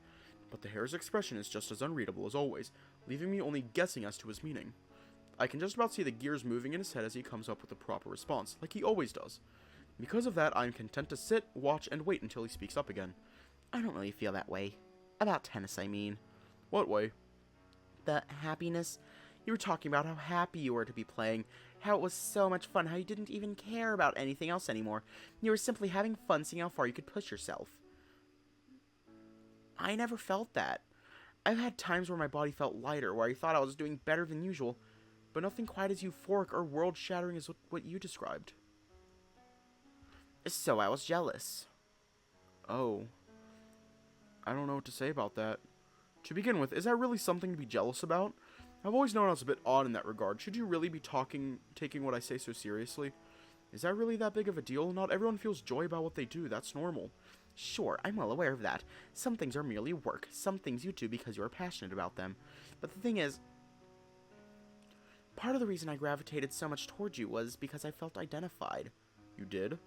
But the hare's expression is just as unreadable as always, leaving me only guessing as to his meaning. I can just about see the gears moving in his head as he comes up with the proper response, like he always does. Because of that, I am content to sit, watch, and wait until he speaks up again. I don't really feel that way. About tennis, I mean. What way? The happiness. You were talking about how happy you were to be playing, how it was so much fun, how you didn't even care about anything else anymore. You were simply having fun seeing how far you could push yourself. I never felt that. I've had times where my body felt lighter, where I thought I was doing better than usual, but nothing quite as euphoric or world-shattering as what you described. So I was jealous. Oh. I don't know what to say about that. To begin with, is that really something to be jealous about? I've always known I was a bit odd in that regard. Should you really be taking what I say so seriously? Is that really that big of a deal? Not everyone feels joy about what they do. That's normal. Sure, I'm well aware of that. Some things are merely work. Some things you do because you are passionate about them. But the thing is, part of the reason I gravitated so much towards you was because I felt identified. You did?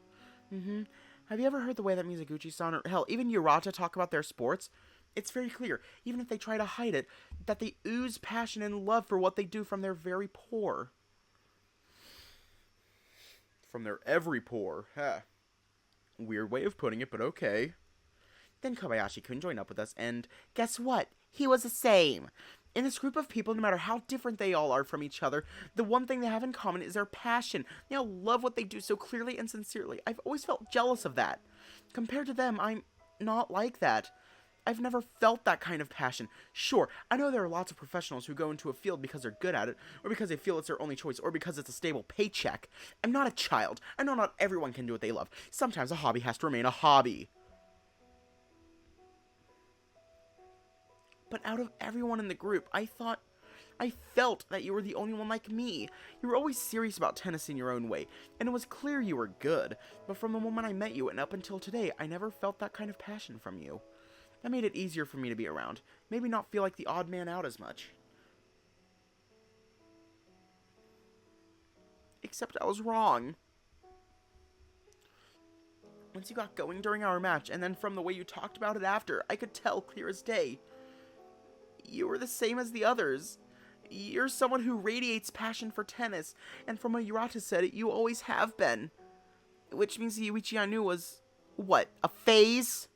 Mm-hmm. Have you ever heard the way that Mizuguchi-san, or hell, even Yurata talk about their sports? It's very clear, even if they try to hide it, that they ooze passion and love for what they do from their very pore. From their every pore. Huh. Weird way of putting it, but okay. Then Kobayashi-kun joined up with us, and guess what? He was the same. In this group of people, no matter how different they all are from each other, the one thing they have in common is their passion. They all love what they do so clearly and sincerely. I've always felt jealous of that. Compared to them, I'm not like that. I've never felt that kind of passion. Sure, I know there are lots of professionals who go into a field because they're good at it, or because they feel it's their only choice, or because it's a stable paycheck. I'm not a child. I know not everyone can do what they love. Sometimes a hobby has to remain a hobby. But out of everyone in the group, I felt that you were the only one like me. You were always serious about tennis in your own way, and it was clear you were good. But from the moment I met you and up until today, I never felt that kind of passion from you. That made it easier for me to be around. Made me not feel like the odd man out as much. Except I was wrong. Once you got going during our match, and then from the way you talked about it after, I could tell clear as day. You were the same as the others. You're someone who radiates passion for tennis, and from what Yurata said, you always have been. Which means the Yuuichi I knew was, what, a phase?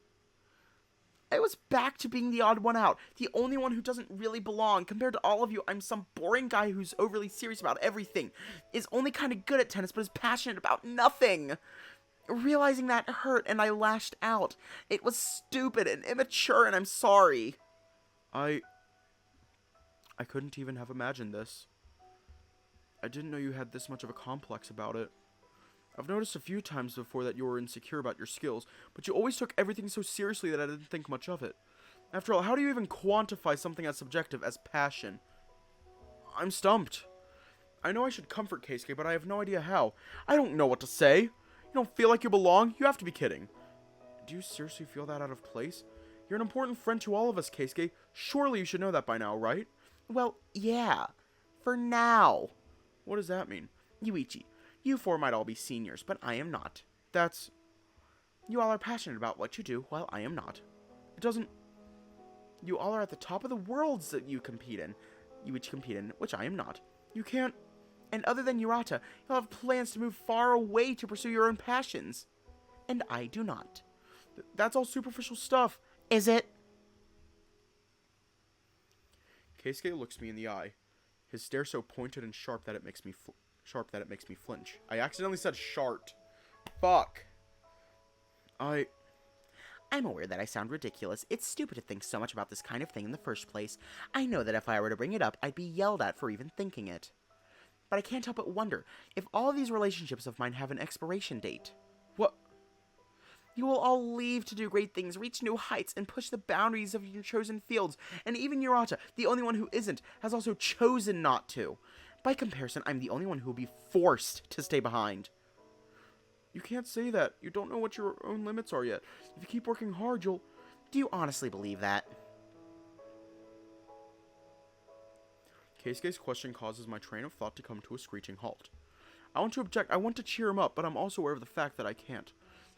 I was back to being the odd one out, the only one who doesn't really belong. Compared to all of you, I'm some boring guy who's overly serious about everything, is only kind of good at tennis, but is passionate about nothing. Realizing that hurt, and I lashed out. It was stupid and immature, and I'm sorry. I couldn't even have imagined this. I didn't know you had this much of a complex about it. I've noticed a few times before that you were insecure about your skills, but you always took everything so seriously that I didn't think much of it. After all, how do you even quantify something as subjective as passion? I'm stumped. I know I should comfort Keisuke, but I have no idea how. I don't know what to say. You don't feel like you belong? You have to be kidding. Do you seriously feel that out of place? You're an important friend to all of us, Keisuke. Surely you should know that by now, right? Well, yeah. For now. What does that mean? Yuuichi, you four might all be seniors, but I am not. That's... You all are passionate about what you do, while I am not. It doesn't... You all are at the top of the worlds that you compete in, which I am not. You can't... And other than Yurata, you'll have plans to move far away to pursue your own passions. And I do not. That's all superficial stuff. Is it? Keisuke looks me in the eye, his stare so pointed and sharp that it makes me flinch. I accidentally said shart. Fuck. I'm aware that I sound ridiculous. It's stupid to think so much about this kind of thing in the first place. I know that if I were to bring it up, I'd be yelled at for even thinking it. But I can't help but wonder if all of these relationships of mine have an expiration date. What? You will all leave to do great things, reach new heights, and push the boundaries of your chosen fields. And even Yurata, the only one who isn't, has also chosen not to. By comparison, I'm the only one who will be forced to stay behind. You can't say that. You don't know what your own limits are yet. If you keep working hard, you'll... Do you honestly believe that? Keisuke's question causes my train of thought to come to a screeching halt. I want to object, I want to cheer him up, but I'm also aware of the fact that I can't.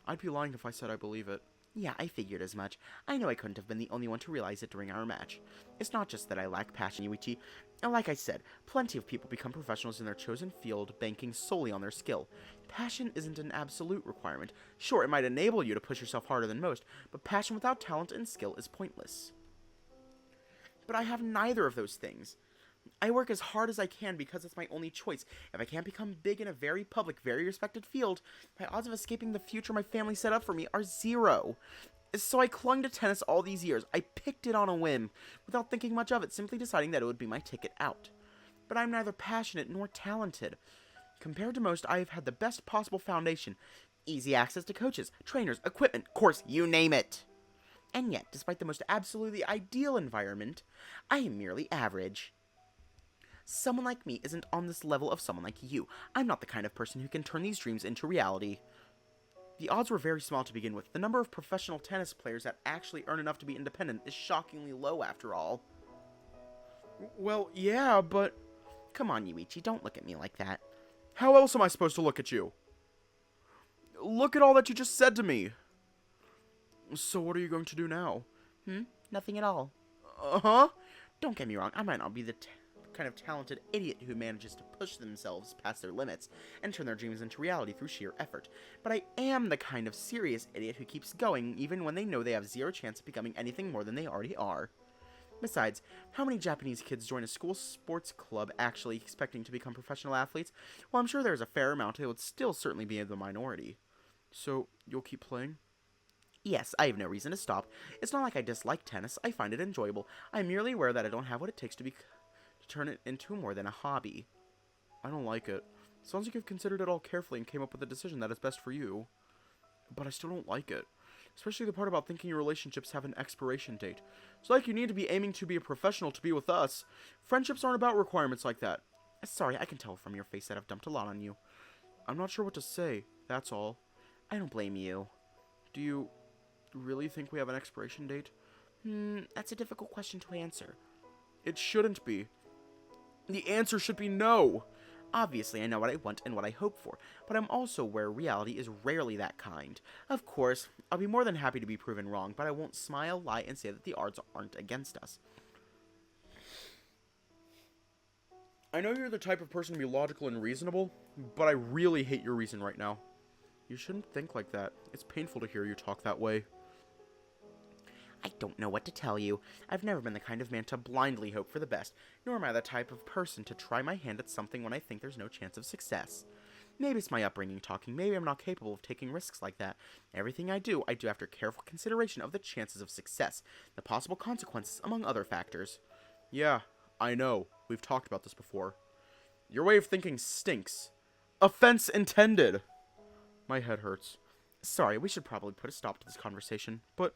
I'd be lying if I said I believe it. Yeah, I figured as much. I know I couldn't have been the only one to realize it during our match. It's not just that I lack passion, Yuuichi. And like I said, plenty of people become professionals in their chosen field, banking solely on their skill. Passion isn't an absolute requirement. Sure, it might enable you to push yourself harder than most, but passion without talent and skill is pointless. But I have neither of those things. I work as hard as I can because it's my only choice. If I can't become big in a very public, very respected field, my odds of escaping the future my family set up for me are 0. So I clung to tennis all these years. I picked it on a whim, without thinking much of it, simply deciding that it would be my ticket out. But I'm neither passionate nor talented. Compared to most, I have had the best possible foundation. Easy access to coaches, trainers, equipment, course, you name it. And yet, despite the most absolutely ideal environment, I am merely average. Someone like me isn't on this level of someone like you. I'm not the kind of person who can turn these dreams into reality. The odds were very small to begin with. The number of professional tennis players that actually earn enough to be independent is shockingly low after all. Well, yeah, but... Come on, Yuuichi, don't look at me like that. How else am I supposed to look at you? Look at all that you just said to me. So what are you going to do now? Nothing at all. Uh-huh. Don't get me wrong, I might not be the kind of talented idiot who manages to push themselves past their limits and turn their dreams into reality through sheer effort. But I am the kind of serious idiot who keeps going even when they know they have 0 chance of becoming anything more than they already are. Besides, how many Japanese kids join a school sports club actually expecting to become professional athletes? Well, I'm sure there's a fair amount. It would still certainly be the minority. So, you'll keep playing? Yes, I have no reason to stop. It's not like I dislike tennis. I find it enjoyable. I'm merely aware that I don't have what it takes to turn it into more than a hobby. I don't like it. Sounds like you've considered it all carefully and came up with a decision that is best for you. But I still don't like it. Especially the part about thinking your relationships have an expiration date. It's like you need to be aiming to be a professional to be with us. Friendships aren't about requirements like that. Sorry, I can tell from your face that I've dumped a lot on you. I'm not sure what to say, that's all. I don't blame you. Do you really think we have an expiration date? That's a difficult question to answer. It shouldn't be. The answer should be no. Obviously, I know what I want and what I hope for, but I'm also aware reality is rarely that kind. Of course, I'll be more than happy to be proven wrong, but I won't smile, lie, and say that the odds aren't against us. I know you're the type of person to be logical and reasonable, but I really hate your reason right now. You shouldn't think like that. It's painful to hear you talk that way. I don't know what to tell you. I've never been the kind of man to blindly hope for the best, nor am I the type of person to try my hand at something when I think there's no chance of success. Maybe it's my upbringing talking. Maybe I'm not capable of taking risks like that. Everything I do after careful consideration of the chances of success, the possible consequences, among other factors. Yeah, I know. We've talked about this before. Your way of thinking stinks. Offense intended. My head hurts. Sorry, we should probably put a stop to this conversation, but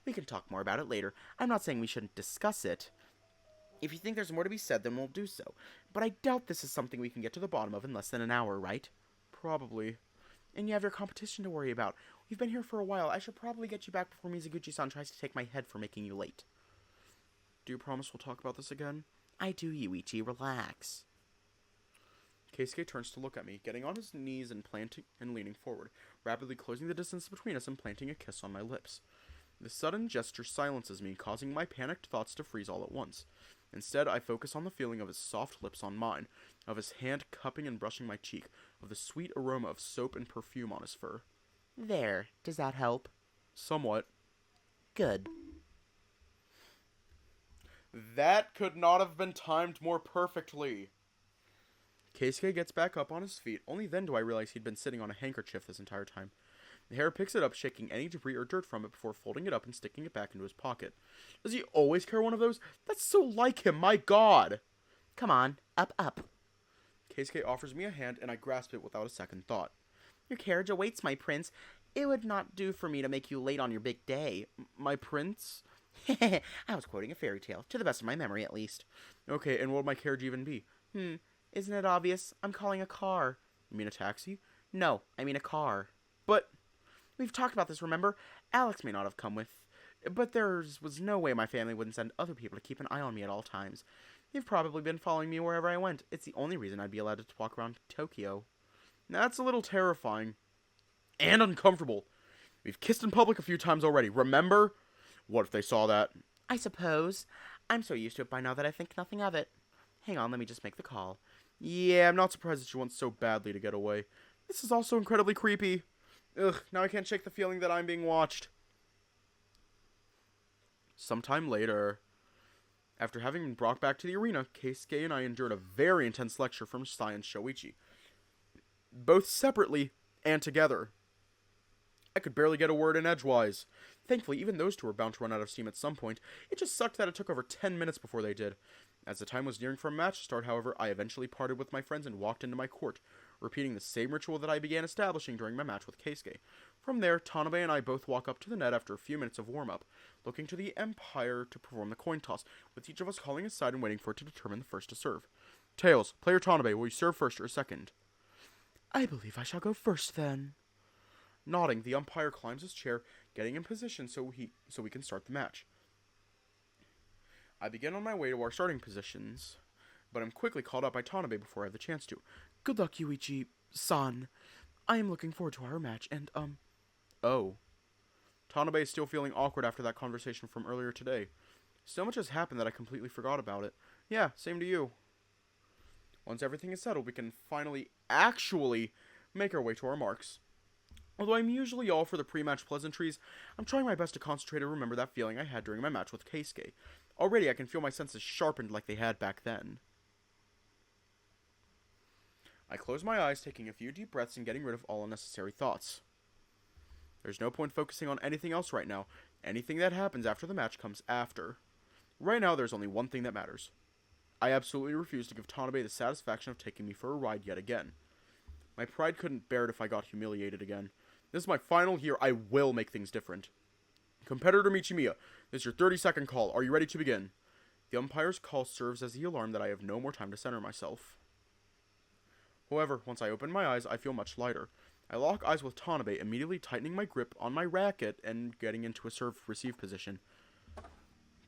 we can talk more about it later. I'm not saying we shouldn't discuss it. If you think there's more to be said, then we'll do so. But I doubt this is something we can get to the bottom of in less than an hour, right? Probably. And you have your competition to worry about. We've been here for a while. I should probably get you back before Mizuguchi-san tries to take my head for making you late. Do you promise we'll talk about this again? I do, Yuuichi. Relax. Keisuke turns to look at me, getting on his knees and leaning forward, rapidly closing the distance between us and planting a kiss on my lips. The sudden gesture silences me, causing my panicked thoughts to freeze all at once. Instead, I focus on the feeling of his soft lips on mine, of his hand cupping and brushing my cheek, of the sweet aroma of soap and perfume on his fur. There. Does that help? Somewhat. Good. That could not have been timed more perfectly. Keisuke gets back up on his feet. Only then do I realize he'd been sitting on a handkerchief this entire time. The hare picks it up, shaking any debris or dirt from it before folding it up and sticking it back into his pocket. Does he always carry one of those? That's so like him, my god! Come on, up, up. Keisuke offers me a hand, and I grasp it without a second thought. Your carriage awaits, my prince. It would not do for me to make you late on your big day. My prince? I was quoting a fairy tale, to the best of my memory at least. Okay, and what would my carriage even be? Isn't it obvious? I'm calling a car. You mean a taxi? No, I mean a car. But We've talked about this, remember? Alex may not have come with, but there was no way my family wouldn't send other people to keep an eye on me at all times. They've probably been following me wherever I went. It's the only reason I'd be allowed to walk around Tokyo. that's a little terrifying. And uncomfortable. We've kissed in public a few times already, remember? What if they saw that? I suppose. I'm so used to it by now that I think nothing of it. Hang on, let me just make the call. Yeah, I'm not surprised that she wants so badly to get away. This is also incredibly creepy. Ugh, now I can't shake the feeling that I'm being watched. Sometime later, after having been brought back to the arena, Keisuke and I endured a very intense lecture from Science Yuuichi. Both separately and together. I could barely get a word in edgewise. Thankfully, even those two were bound to run out of steam at some point. It just sucked that it took over 10 minutes before they did. As the time was nearing for a match to start, however, I eventually parted with my friends and walked into my court, repeating the same ritual that I began establishing during my match with Keisuke. From there, Tanabe and I both walk up to the net after a few minutes of warm-up, looking to the Empire to perform the coin toss, with each of us calling his side and waiting for it to determine the first to serve. Tails, player Tanabe, will you serve first or second? I believe I shall go first, then. Nodding, the umpire climbs his chair, getting in position so we can start the match. I begin on my way to our starting positions, but I'm quickly called up by Tanabe before I have the chance to. Good luck, Yuichi-san. I am looking forward to our match, and, Oh. Tanabe is still feeling awkward after that conversation from earlier today. So much has happened that I completely forgot about it. Yeah, same to you. Once everything is settled, we can finally, actually, make our way to our marks. Although I'm usually all for the pre-match pleasantries, I'm trying my best to concentrate and remember that feeling I had during my match with Keisuke. Already I can feel my senses sharpened like they had back then. I close my eyes, taking a few deep breaths and getting rid of all unnecessary thoughts. There's no point focusing on anything else right now. Anything that happens after the match comes after. Right now, there's only one thing that matters. I absolutely refuse to give Tanabe the satisfaction of taking me for a ride yet again. My pride couldn't bear it if I got humiliated again. This is my final year. I will make things different. Competitor Michimiya, this is your 30-second call. Are you ready to begin? The umpire's call serves as the alarm that I have no more time to center myself. However, once I open my eyes, I feel much lighter. I lock eyes with Tanabe, immediately tightening my grip on my racket and getting into a serve-receive position.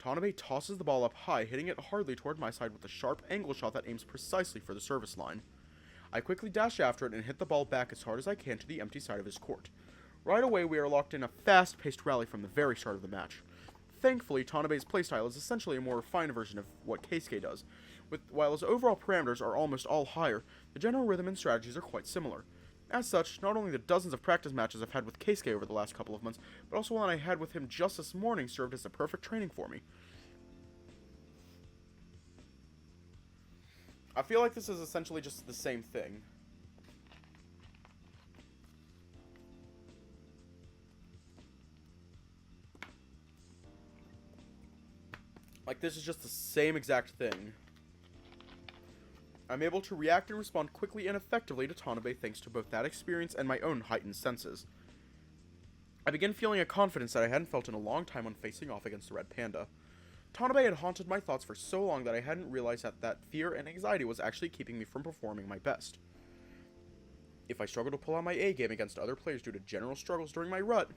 Tanabe tosses the ball up high, hitting it hardly toward my side with a sharp angle shot that aims precisely for the service line. I quickly dash after it and hit the ball back as hard as I can to the empty side of his court. Right away, we are locked in a fast-paced rally from the very start of the match. Thankfully, Tanabe's playstyle is essentially a more refined version of what Keisuke does. While his overall parameters are almost all higher, the general rhythm and strategies are quite similar. As such, not only the dozens of practice matches I've had with Keisuke over the last couple of months, but also one I had with him just this morning served as the perfect training for me. I feel like this is essentially just the same thing. Like, this is just the same exact thing. I'm able to react and respond quickly and effectively to Tanabe thanks to both that experience and my own heightened senses. I begin feeling a confidence that I hadn't felt in a long time when facing off against the Red Panda. Tanabe had haunted my thoughts for so long that I hadn't realized that fear and anxiety was actually keeping me from performing my best. If I struggled to pull out my A game against other players due to general struggles during my rut,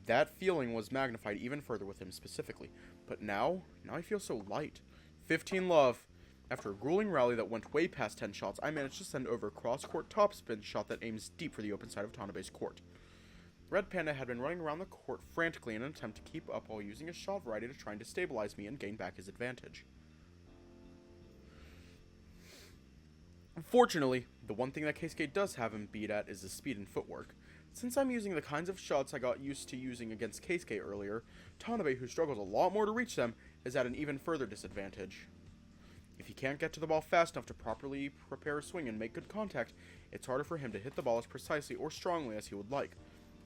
that feeling was magnified even further with him specifically. But now I feel so light. 15 love. After a grueling rally that went way past 10 shots, I managed to send over a cross-court topspin shot that aims deep for the open side of Tanabe's court. Red Panda had been running around the court frantically in an attempt to keep up while using his shot variety to try and destabilize me and gain back his advantage. Unfortunately, the one thing that Keisuke does have him beat at is his speed and footwork. Since I'm using the kinds of shots I got used to using against Keisuke earlier, Tanabe, who struggles a lot more to reach them, is at an even further disadvantage. If he can't get to the ball fast enough to properly prepare a swing and make good contact, it's harder for him to hit the ball as precisely or strongly as he would like.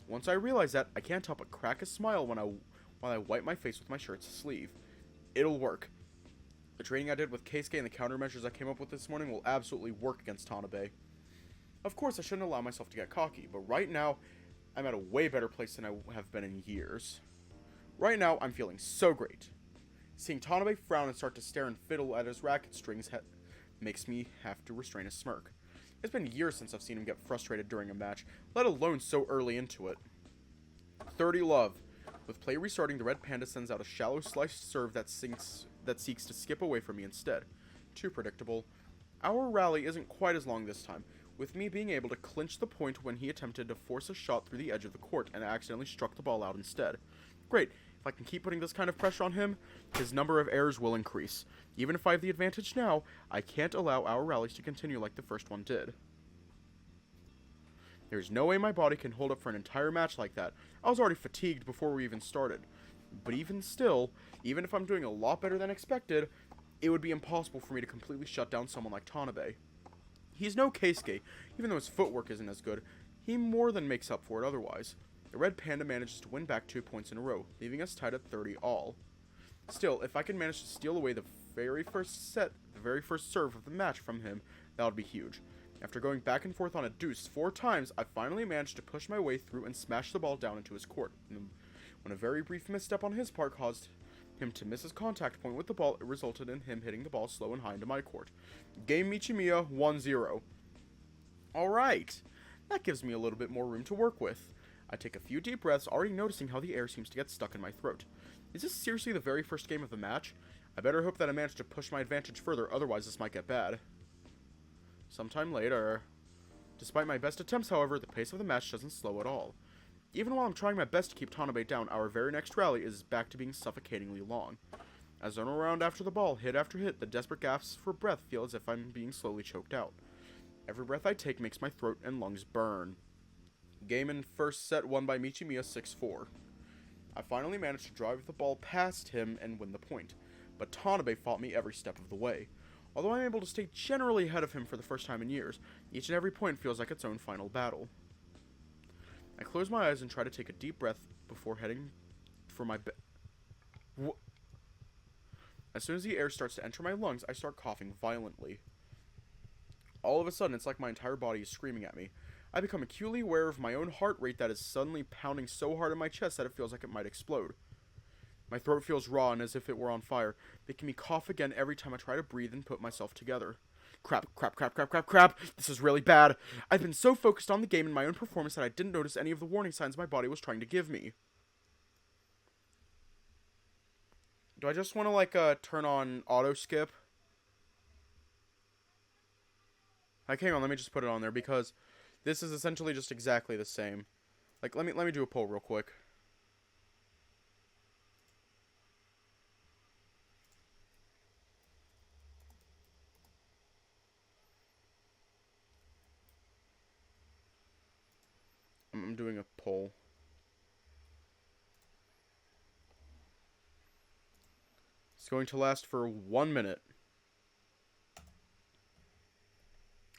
Once I realize that, I can't help but crack a smile while I wipe my face with my shirt's sleeve. It'll work. The training I did with Keisuke and the countermeasures I came up with this morning will absolutely work against Tanabe. Of course, I shouldn't allow myself to get cocky, but right now, I'm at a way better place than I have been in years. Right now, I'm feeling so great. Seeing Tanabe frown and start to stare and fiddle at his racket strings makes me have to restrain a smirk. It's been years since I've seen him get frustrated during a match, let alone so early into it. 30 love. With play restarting, the red panda sends out a shallow sliced serve that seeks to skip away from me instead. Too predictable. Our rally isn't quite as long this time, with me being able to clinch the point when he attempted to force a shot through the edge of the court and accidentally struck the ball out instead. Great. If I can keep putting this kind of pressure on him, his number of errors will increase. Even if I have the advantage now, I can't allow our rallies to continue like the first one did. There's no way my body can hold up for an entire match like that. I was already fatigued before we even started. But even still, even if I'm doing a lot better than expected, it would be impossible for me to completely shut down someone like Tanabe. He's no Keisuke, even though his footwork isn't as good. He more than makes up for it otherwise. The red panda manages to win back 2 points in a row, leaving us tied at 30 all. Still, if I can manage to steal away the very first serve of the match from him, that would be huge. After going back and forth on a deuce 4 times, I finally managed to push my way through and smash the ball down into his court. When a very brief misstep on his part caused him to miss his contact point with the ball, it resulted in him hitting the ball slow and high into my court. Game Michimiya 1-0. Alright, that gives me a little bit more room to work with. I take a few deep breaths, already noticing how the air seems to get stuck in my throat. Is this seriously the very first game of the match? I better hope that I manage to push my advantage further, otherwise this might get bad. Sometime later. Despite my best attempts, however, the pace of the match doesn't slow at all. Even while I'm trying my best to keep Tanabe down, our very next rally is back to being suffocatingly long. As I run around after the ball, hit after hit, the desperate gasps for breath feel as if I'm being slowly choked out. Every breath I take makes my throat and lungs burn. Game in first set won by Michimiya 6-4. I finally managed to drive the ball past him and win the point, but Tanabe fought me every step of the way. Although I'm able to stay generally ahead of him for the first time in years, each and every point feels like its own final battle. I close my eyes and try to take a deep breath before heading for my bed. As soon as the air starts to enter my lungs, I start coughing violently. All of a sudden, it's like my entire body is screaming at me. I become acutely aware of my own heart rate that is suddenly pounding so hard in my chest that it feels like it might explode. My throat feels raw and as if it were on fire, making me cough again every time I try to breathe and put myself together. Crap. This is really bad. I've been so focused on the game and my own performance that I didn't notice any of the warning signs my body was trying to give me. Do I just want to, turn on auto skip? Like, hang on, let me just put it on there because this is essentially just exactly the same. Like, let me do a poll real quick. I'm doing a poll. It's going to last for 1 minute.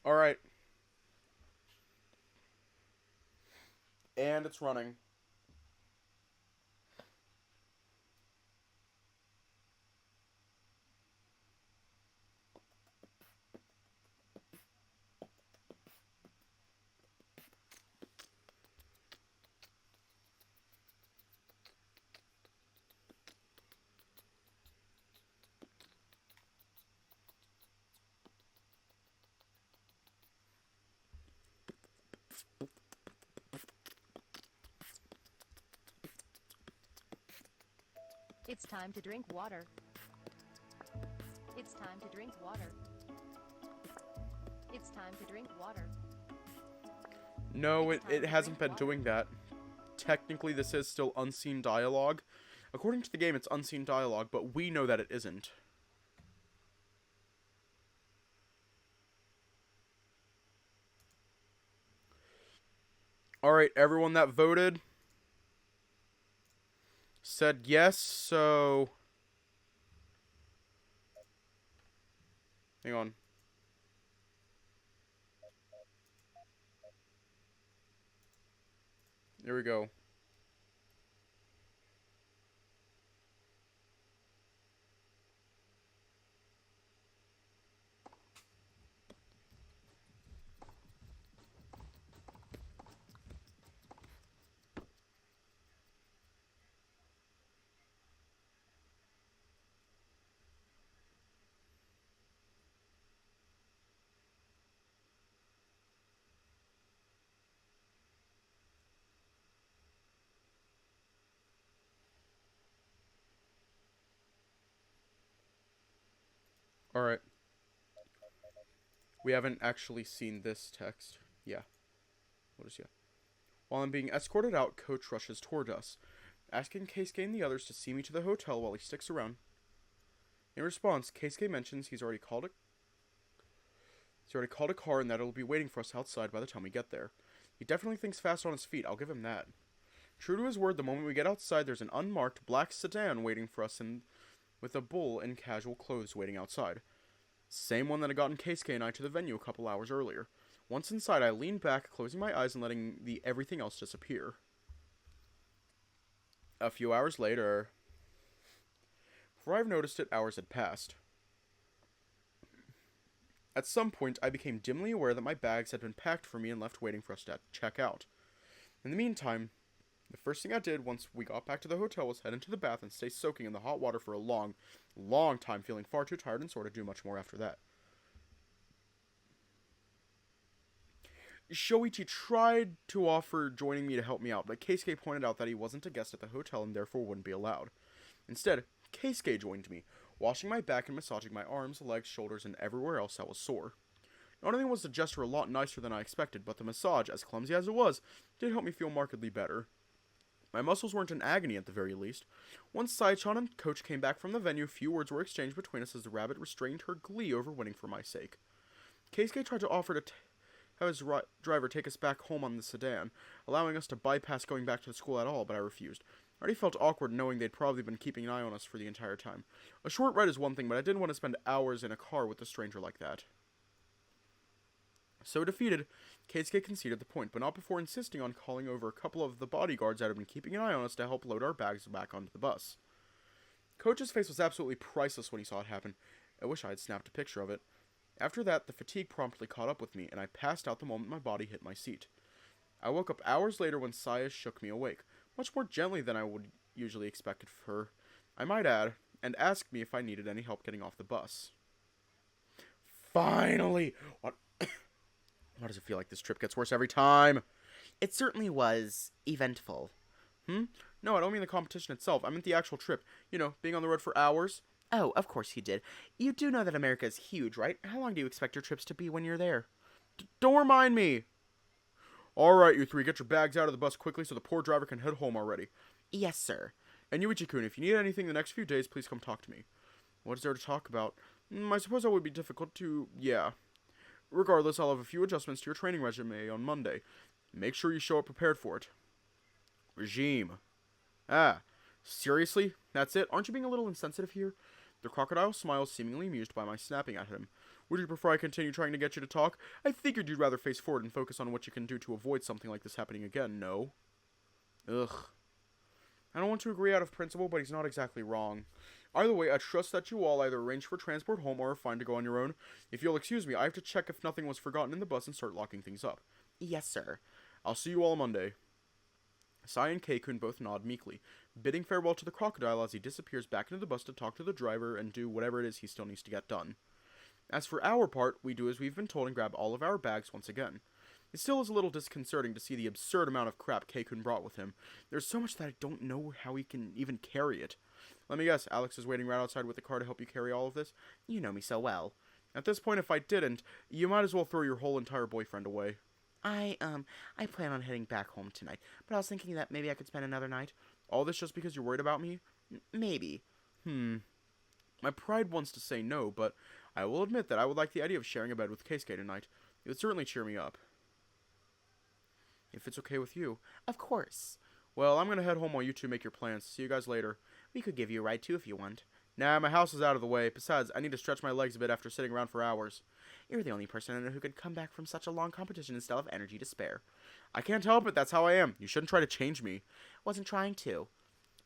Alright. And it's running. It's time to drink water. It's time to drink water. It's time to drink water. No, it hasn't been doing that. Technically, this is still unseen dialogue. According to the game, it's unseen dialogue, but we know that it isn't. Alright, everyone that voted said yes, so... Hang on. There we go. Alright. We haven't actually seen this text. Yeah. What is yeah? While I'm being escorted out, Coach rushes toward us, asking Keisuke and the others to see me to the hotel while he sticks around. In response, Keisuke mentions he's already called a car and that it'll be waiting for us outside by the time we get there. He definitely thinks fast on his feet, I'll give him that. True to his word, the moment we get outside, there's an unmarked black sedan waiting for us with a bull in casual clothes waiting outside. Same one that had gotten Keisuke and I to the venue a couple hours earlier. Once inside, I leaned back, closing my eyes and letting the everything else disappear. A few hours later... Before I've noticed it, hours had passed. At some point, I became dimly aware that my bags had been packed for me and left waiting for us to check out. In the meantime, the first thing I did once we got back to the hotel was head into the bath and stay soaking in the hot water for a long, long time, feeling far too tired and sort of do much more after that. Yuuichi tried to offer joining me to help me out, but Keisuke pointed out that he wasn't a guest at the hotel and therefore wouldn't be allowed. Instead, Keisuke joined me, washing my back and massaging my arms, legs, shoulders, and everywhere else that was sore. Not only was the gesture a lot nicer than I expected, but the massage, as clumsy as it was, did help me feel markedly better. My muscles weren't in agony at the very least. Once Saichan and Coach came back from the venue, few words were exchanged between us as the rabbit restrained her glee over winning for my sake. Keisuke tried to offer to have his driver take us back home on the sedan, allowing us to bypass going back to the school at all, but I refused. I already felt awkward knowing they'd probably been keeping an eye on us for the entire time. A short ride is one thing, but I didn't want to spend hours in a car with a stranger like that. So defeated, Keisuke conceded the point, but not before insisting on calling over a couple of the bodyguards that had been keeping an eye on us to help load our bags back onto the bus. Coach's face was absolutely priceless when he saw it happen. I wish I had snapped a picture of it. After that, the fatigue promptly caught up with me, and I passed out the moment my body hit my seat. I woke up hours later when Saya shook me awake, much more gently than I would usually expect of her, I might add, and asked me if I needed any help getting off the bus. Finally! Why does it feel like this trip gets worse every time? It certainly was eventful. No, I don't mean the competition itself. I meant the actual trip. You know, being on the road for hours. Oh, of course you did. You do know that America is huge, right? How long do you expect your trips to be when you're there? Don't remind me! Alright, you three, get your bags out of the bus quickly so the poor driver can head home already. Yes, sir. And Yuuichi-kun, if you need anything the next few days, please come talk to me. What is there to talk about? I suppose that would be difficult to... yeah. Regardless, I'll have a few adjustments to your training resume on Monday. Make sure you show up prepared for it. Regime. Ah, seriously? That's it? Aren't you being a little insensitive here? The crocodile smiles, seemingly amused by my snapping at him. Would you prefer I continue trying to get you to talk? I figured you'd rather face forward and focus on what you can do to avoid something like this happening again, no? Ugh. I don't want to agree out of principle, but he's not exactly wrong. Either way, I trust that you all either arrange for transport home or are fine to go on your own. If you'll excuse me, I have to check if nothing was forgotten in the bus and start locking things up. Yes, sir. I'll see you all Monday. Sai and Keikun both nod meekly, bidding farewell to the crocodile as he disappears back into the bus to talk to the driver and do whatever it is he still needs to get done. As for our part, we do as we've been told and grab all of our bags once again. It still is a little disconcerting to see the absurd amount of crap Keikun brought with him. There's so much that I don't know how he can even carry it. Let me guess, Alex is waiting right outside with the car to help you carry all of this? You know me so well. At this point, if I didn't, you might as well throw your whole entire boyfriend away. I plan on heading back home tonight, but I was thinking that maybe I could spend another night. All this just because you're worried about me? Maybe. My pride wants to say no, but I will admit that I would like the idea of sharing a bed with Keisuke tonight. It would certainly cheer me up. If it's okay with you. Of course. Well, I'm gonna head home while you two make your plans. See you guys later. We could give you a ride too if you want. Nah, my house is out of the way. Besides, I need to stretch my legs a bit after sitting around for hours. You're the only person I know who could come back from such a long competition and still have energy to spare. I can't help it, that's how I am. You shouldn't try to change me. Wasn't trying to.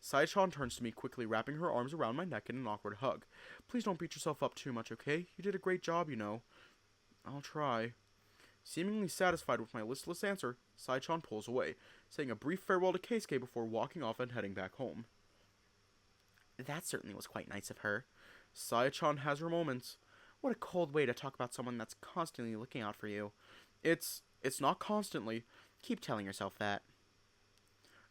Saichan turns to me, quickly wrapping her arms around my neck in an awkward hug. Please don't beat yourself up too much, okay? You did a great job, you know. I'll try. Seemingly satisfied with my listless answer, Saichan pulls away, saying a brief farewell to Keisuke before walking off and heading back home. That certainly was quite nice of her. Saichan has her moments. What a cold way to talk about someone that's constantly looking out for you. It's not constantly. Keep telling yourself that.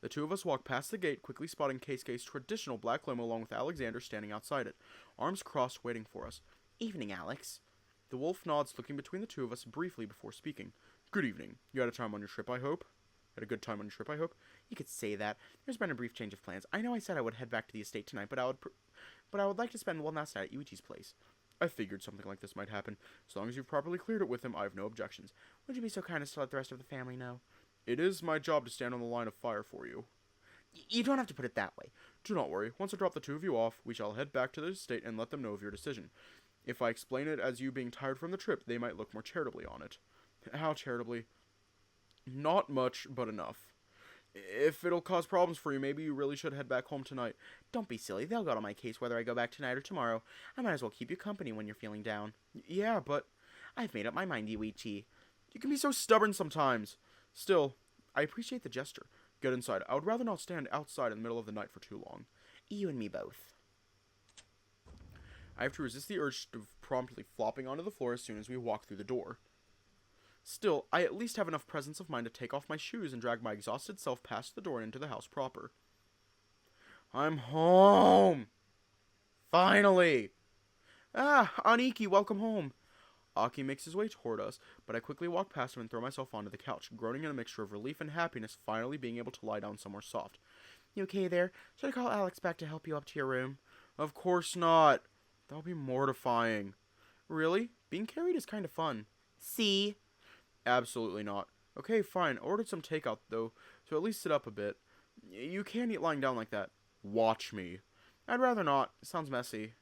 The two of us walk past the gate, quickly spotting Keisuke's traditional black limo along with Alexander standing outside it, arms crossed waiting for us. Evening, Alex. The wolf nods, looking between the two of us briefly before speaking. Good evening. You had a time on your trip, I hope? Had a good time on your trip, I hope? You could say that. There's been a brief change of plans. I know I said I would head back to the estate tonight, but I would like to spend one last night at Yuichi's place. I figured something like this might happen. As long as you've properly cleared it with him, I have no objections. Would you be so kind as to let the rest of the family know? It is my job to stand on the line of fire for you. You don't have to put it that way. Do not worry. Once I drop the two of you off, we shall head back to the estate and let them know of your decision. If I explain it as you being tired from the trip, they might look more charitably on it. How charitably? Not much, but enough. If it'll cause problems for you, maybe you really should head back home tonight. Don't be silly. They'll go to my case whether I go back tonight or tomorrow. I might as well keep you company when you're feeling down. Yeah, but I've made up my mind, Yuichi. you can be so stubborn sometimes. Still, I appreciate the gesture. Get inside. I would rather not stand outside in the middle of the night for too long. You and me both. I have to resist the urge of promptly flopping onto the floor as soon as we walk through the door. Still, I at least have enough presence of mind to take off my shoes and drag my exhausted self past the door and into the house proper. I'm home! Finally! Ah, Aniki, welcome home! Aki makes his way toward us, but I quickly walk past him and throw myself onto the couch, groaning in a mixture of relief and happiness, finally being able to lie down somewhere soft. You okay there? Should I call Alex back to help you up to your room? Of course not. That'll be mortifying. Really? Being carried is kind of fun. See? Absolutely not. Okay, fine. I ordered some takeout, though, so at least sit up a bit. You can't eat lying down like that. Watch me. I'd rather not. Sounds messy.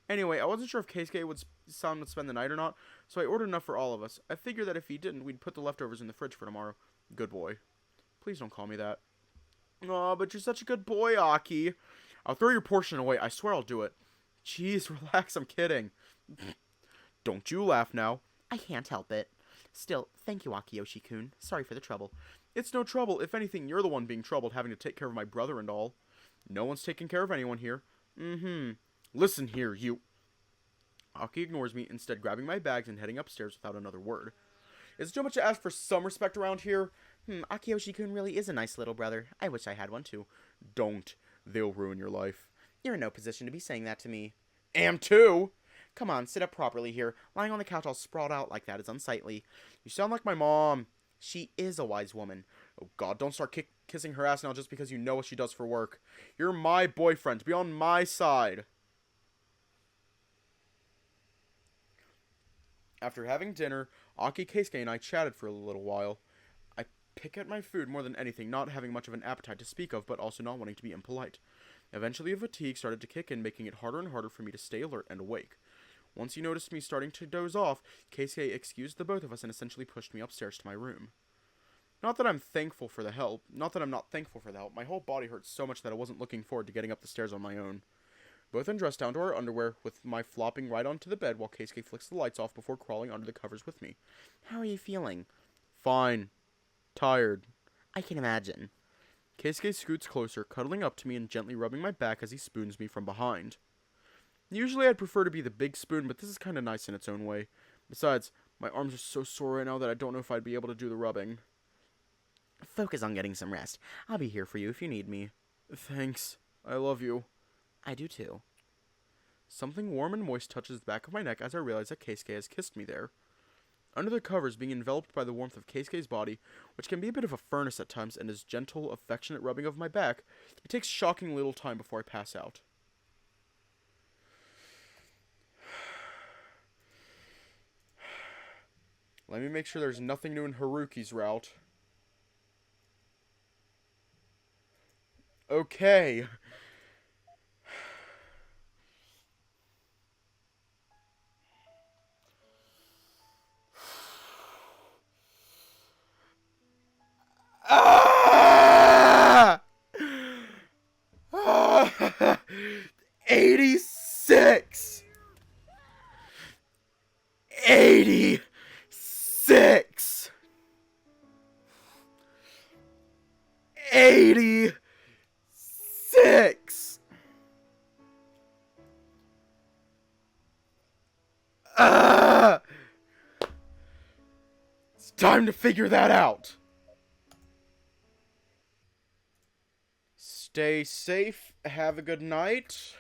Anyway, I wasn't sure if Keisuke would spend the night or not, so I ordered enough for all of us. I figured that if he didn't, we'd put the leftovers in the fridge for tomorrow. Good boy. Please don't call me that. Aw, but you're such a good boy, Aki. I'll throw your portion away. I swear I'll do it. Jeez, relax. I'm kidding. Don't you laugh now. I can't help it. Still, thank you, Akiyoshi-kun. Sorry for the trouble. It's no trouble. If anything, you're the one being troubled, having to take care of my brother and all. No one's taking care of anyone here. Listen here, you... Aki ignores me, instead grabbing my bags and heading upstairs without another word. Is it too much to ask for some respect around here? Akiyoshi-kun really is a nice little brother. I wish I had one too. Don't. They'll ruin your life. You're in no position to be saying that to me. Am too! Come on, sit up properly here. Lying on the couch all sprawled out like that is unsightly. You sound like my mom. She is a wise woman. Oh god, don't start kissing her ass now just because you know what she does for work. You're my boyfriend. Be on my side. After having dinner, Aki, Keisuke, and I chatted for a little while. I pick at my food more than anything, not having much of an appetite to speak of, but also not wanting to be impolite. Eventually, a fatigue started to kick in, making it harder and harder for me to stay alert and awake. Once he noticed me starting to doze off, Keisuke excused the both of us and essentially pushed me upstairs to my room. Not that I'm thankful for the help. Not that I'm not thankful for the help. My whole body hurts so much that I wasn't looking forward to getting up the stairs on my own. Both undressed down to our underwear, with my flopping right onto the bed while Keisuke flicks the lights off before crawling under the covers with me. How are you feeling? Fine. Tired. I can imagine. Keisuke scoots closer, cuddling up to me and gently rubbing my back as he spoons me from behind. Usually I'd prefer to be the big spoon, but this is kind of nice in its own way. Besides, my arms are so sore right now that I don't know if I'd be able to do the rubbing. Focus on getting some rest. I'll be here for you if you need me. Thanks. I love you. I do too. Something warm and moist touches the back of my neck as I realize that Keisuke has kissed me there. Under the covers, being enveloped by the warmth of Keisuke's body, which can be a bit of a furnace at times, and his gentle, affectionate rubbing of my back, it takes shocking little time before I pass out. Let me make sure there's nothing new in Haruki's route. Okay. Ah! 86! 86! 86! Ah! It's time to figure that out. Stay safe. Have a good night.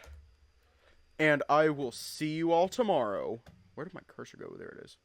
and I will see you all tomorrow. Where did my cursor go? There it is.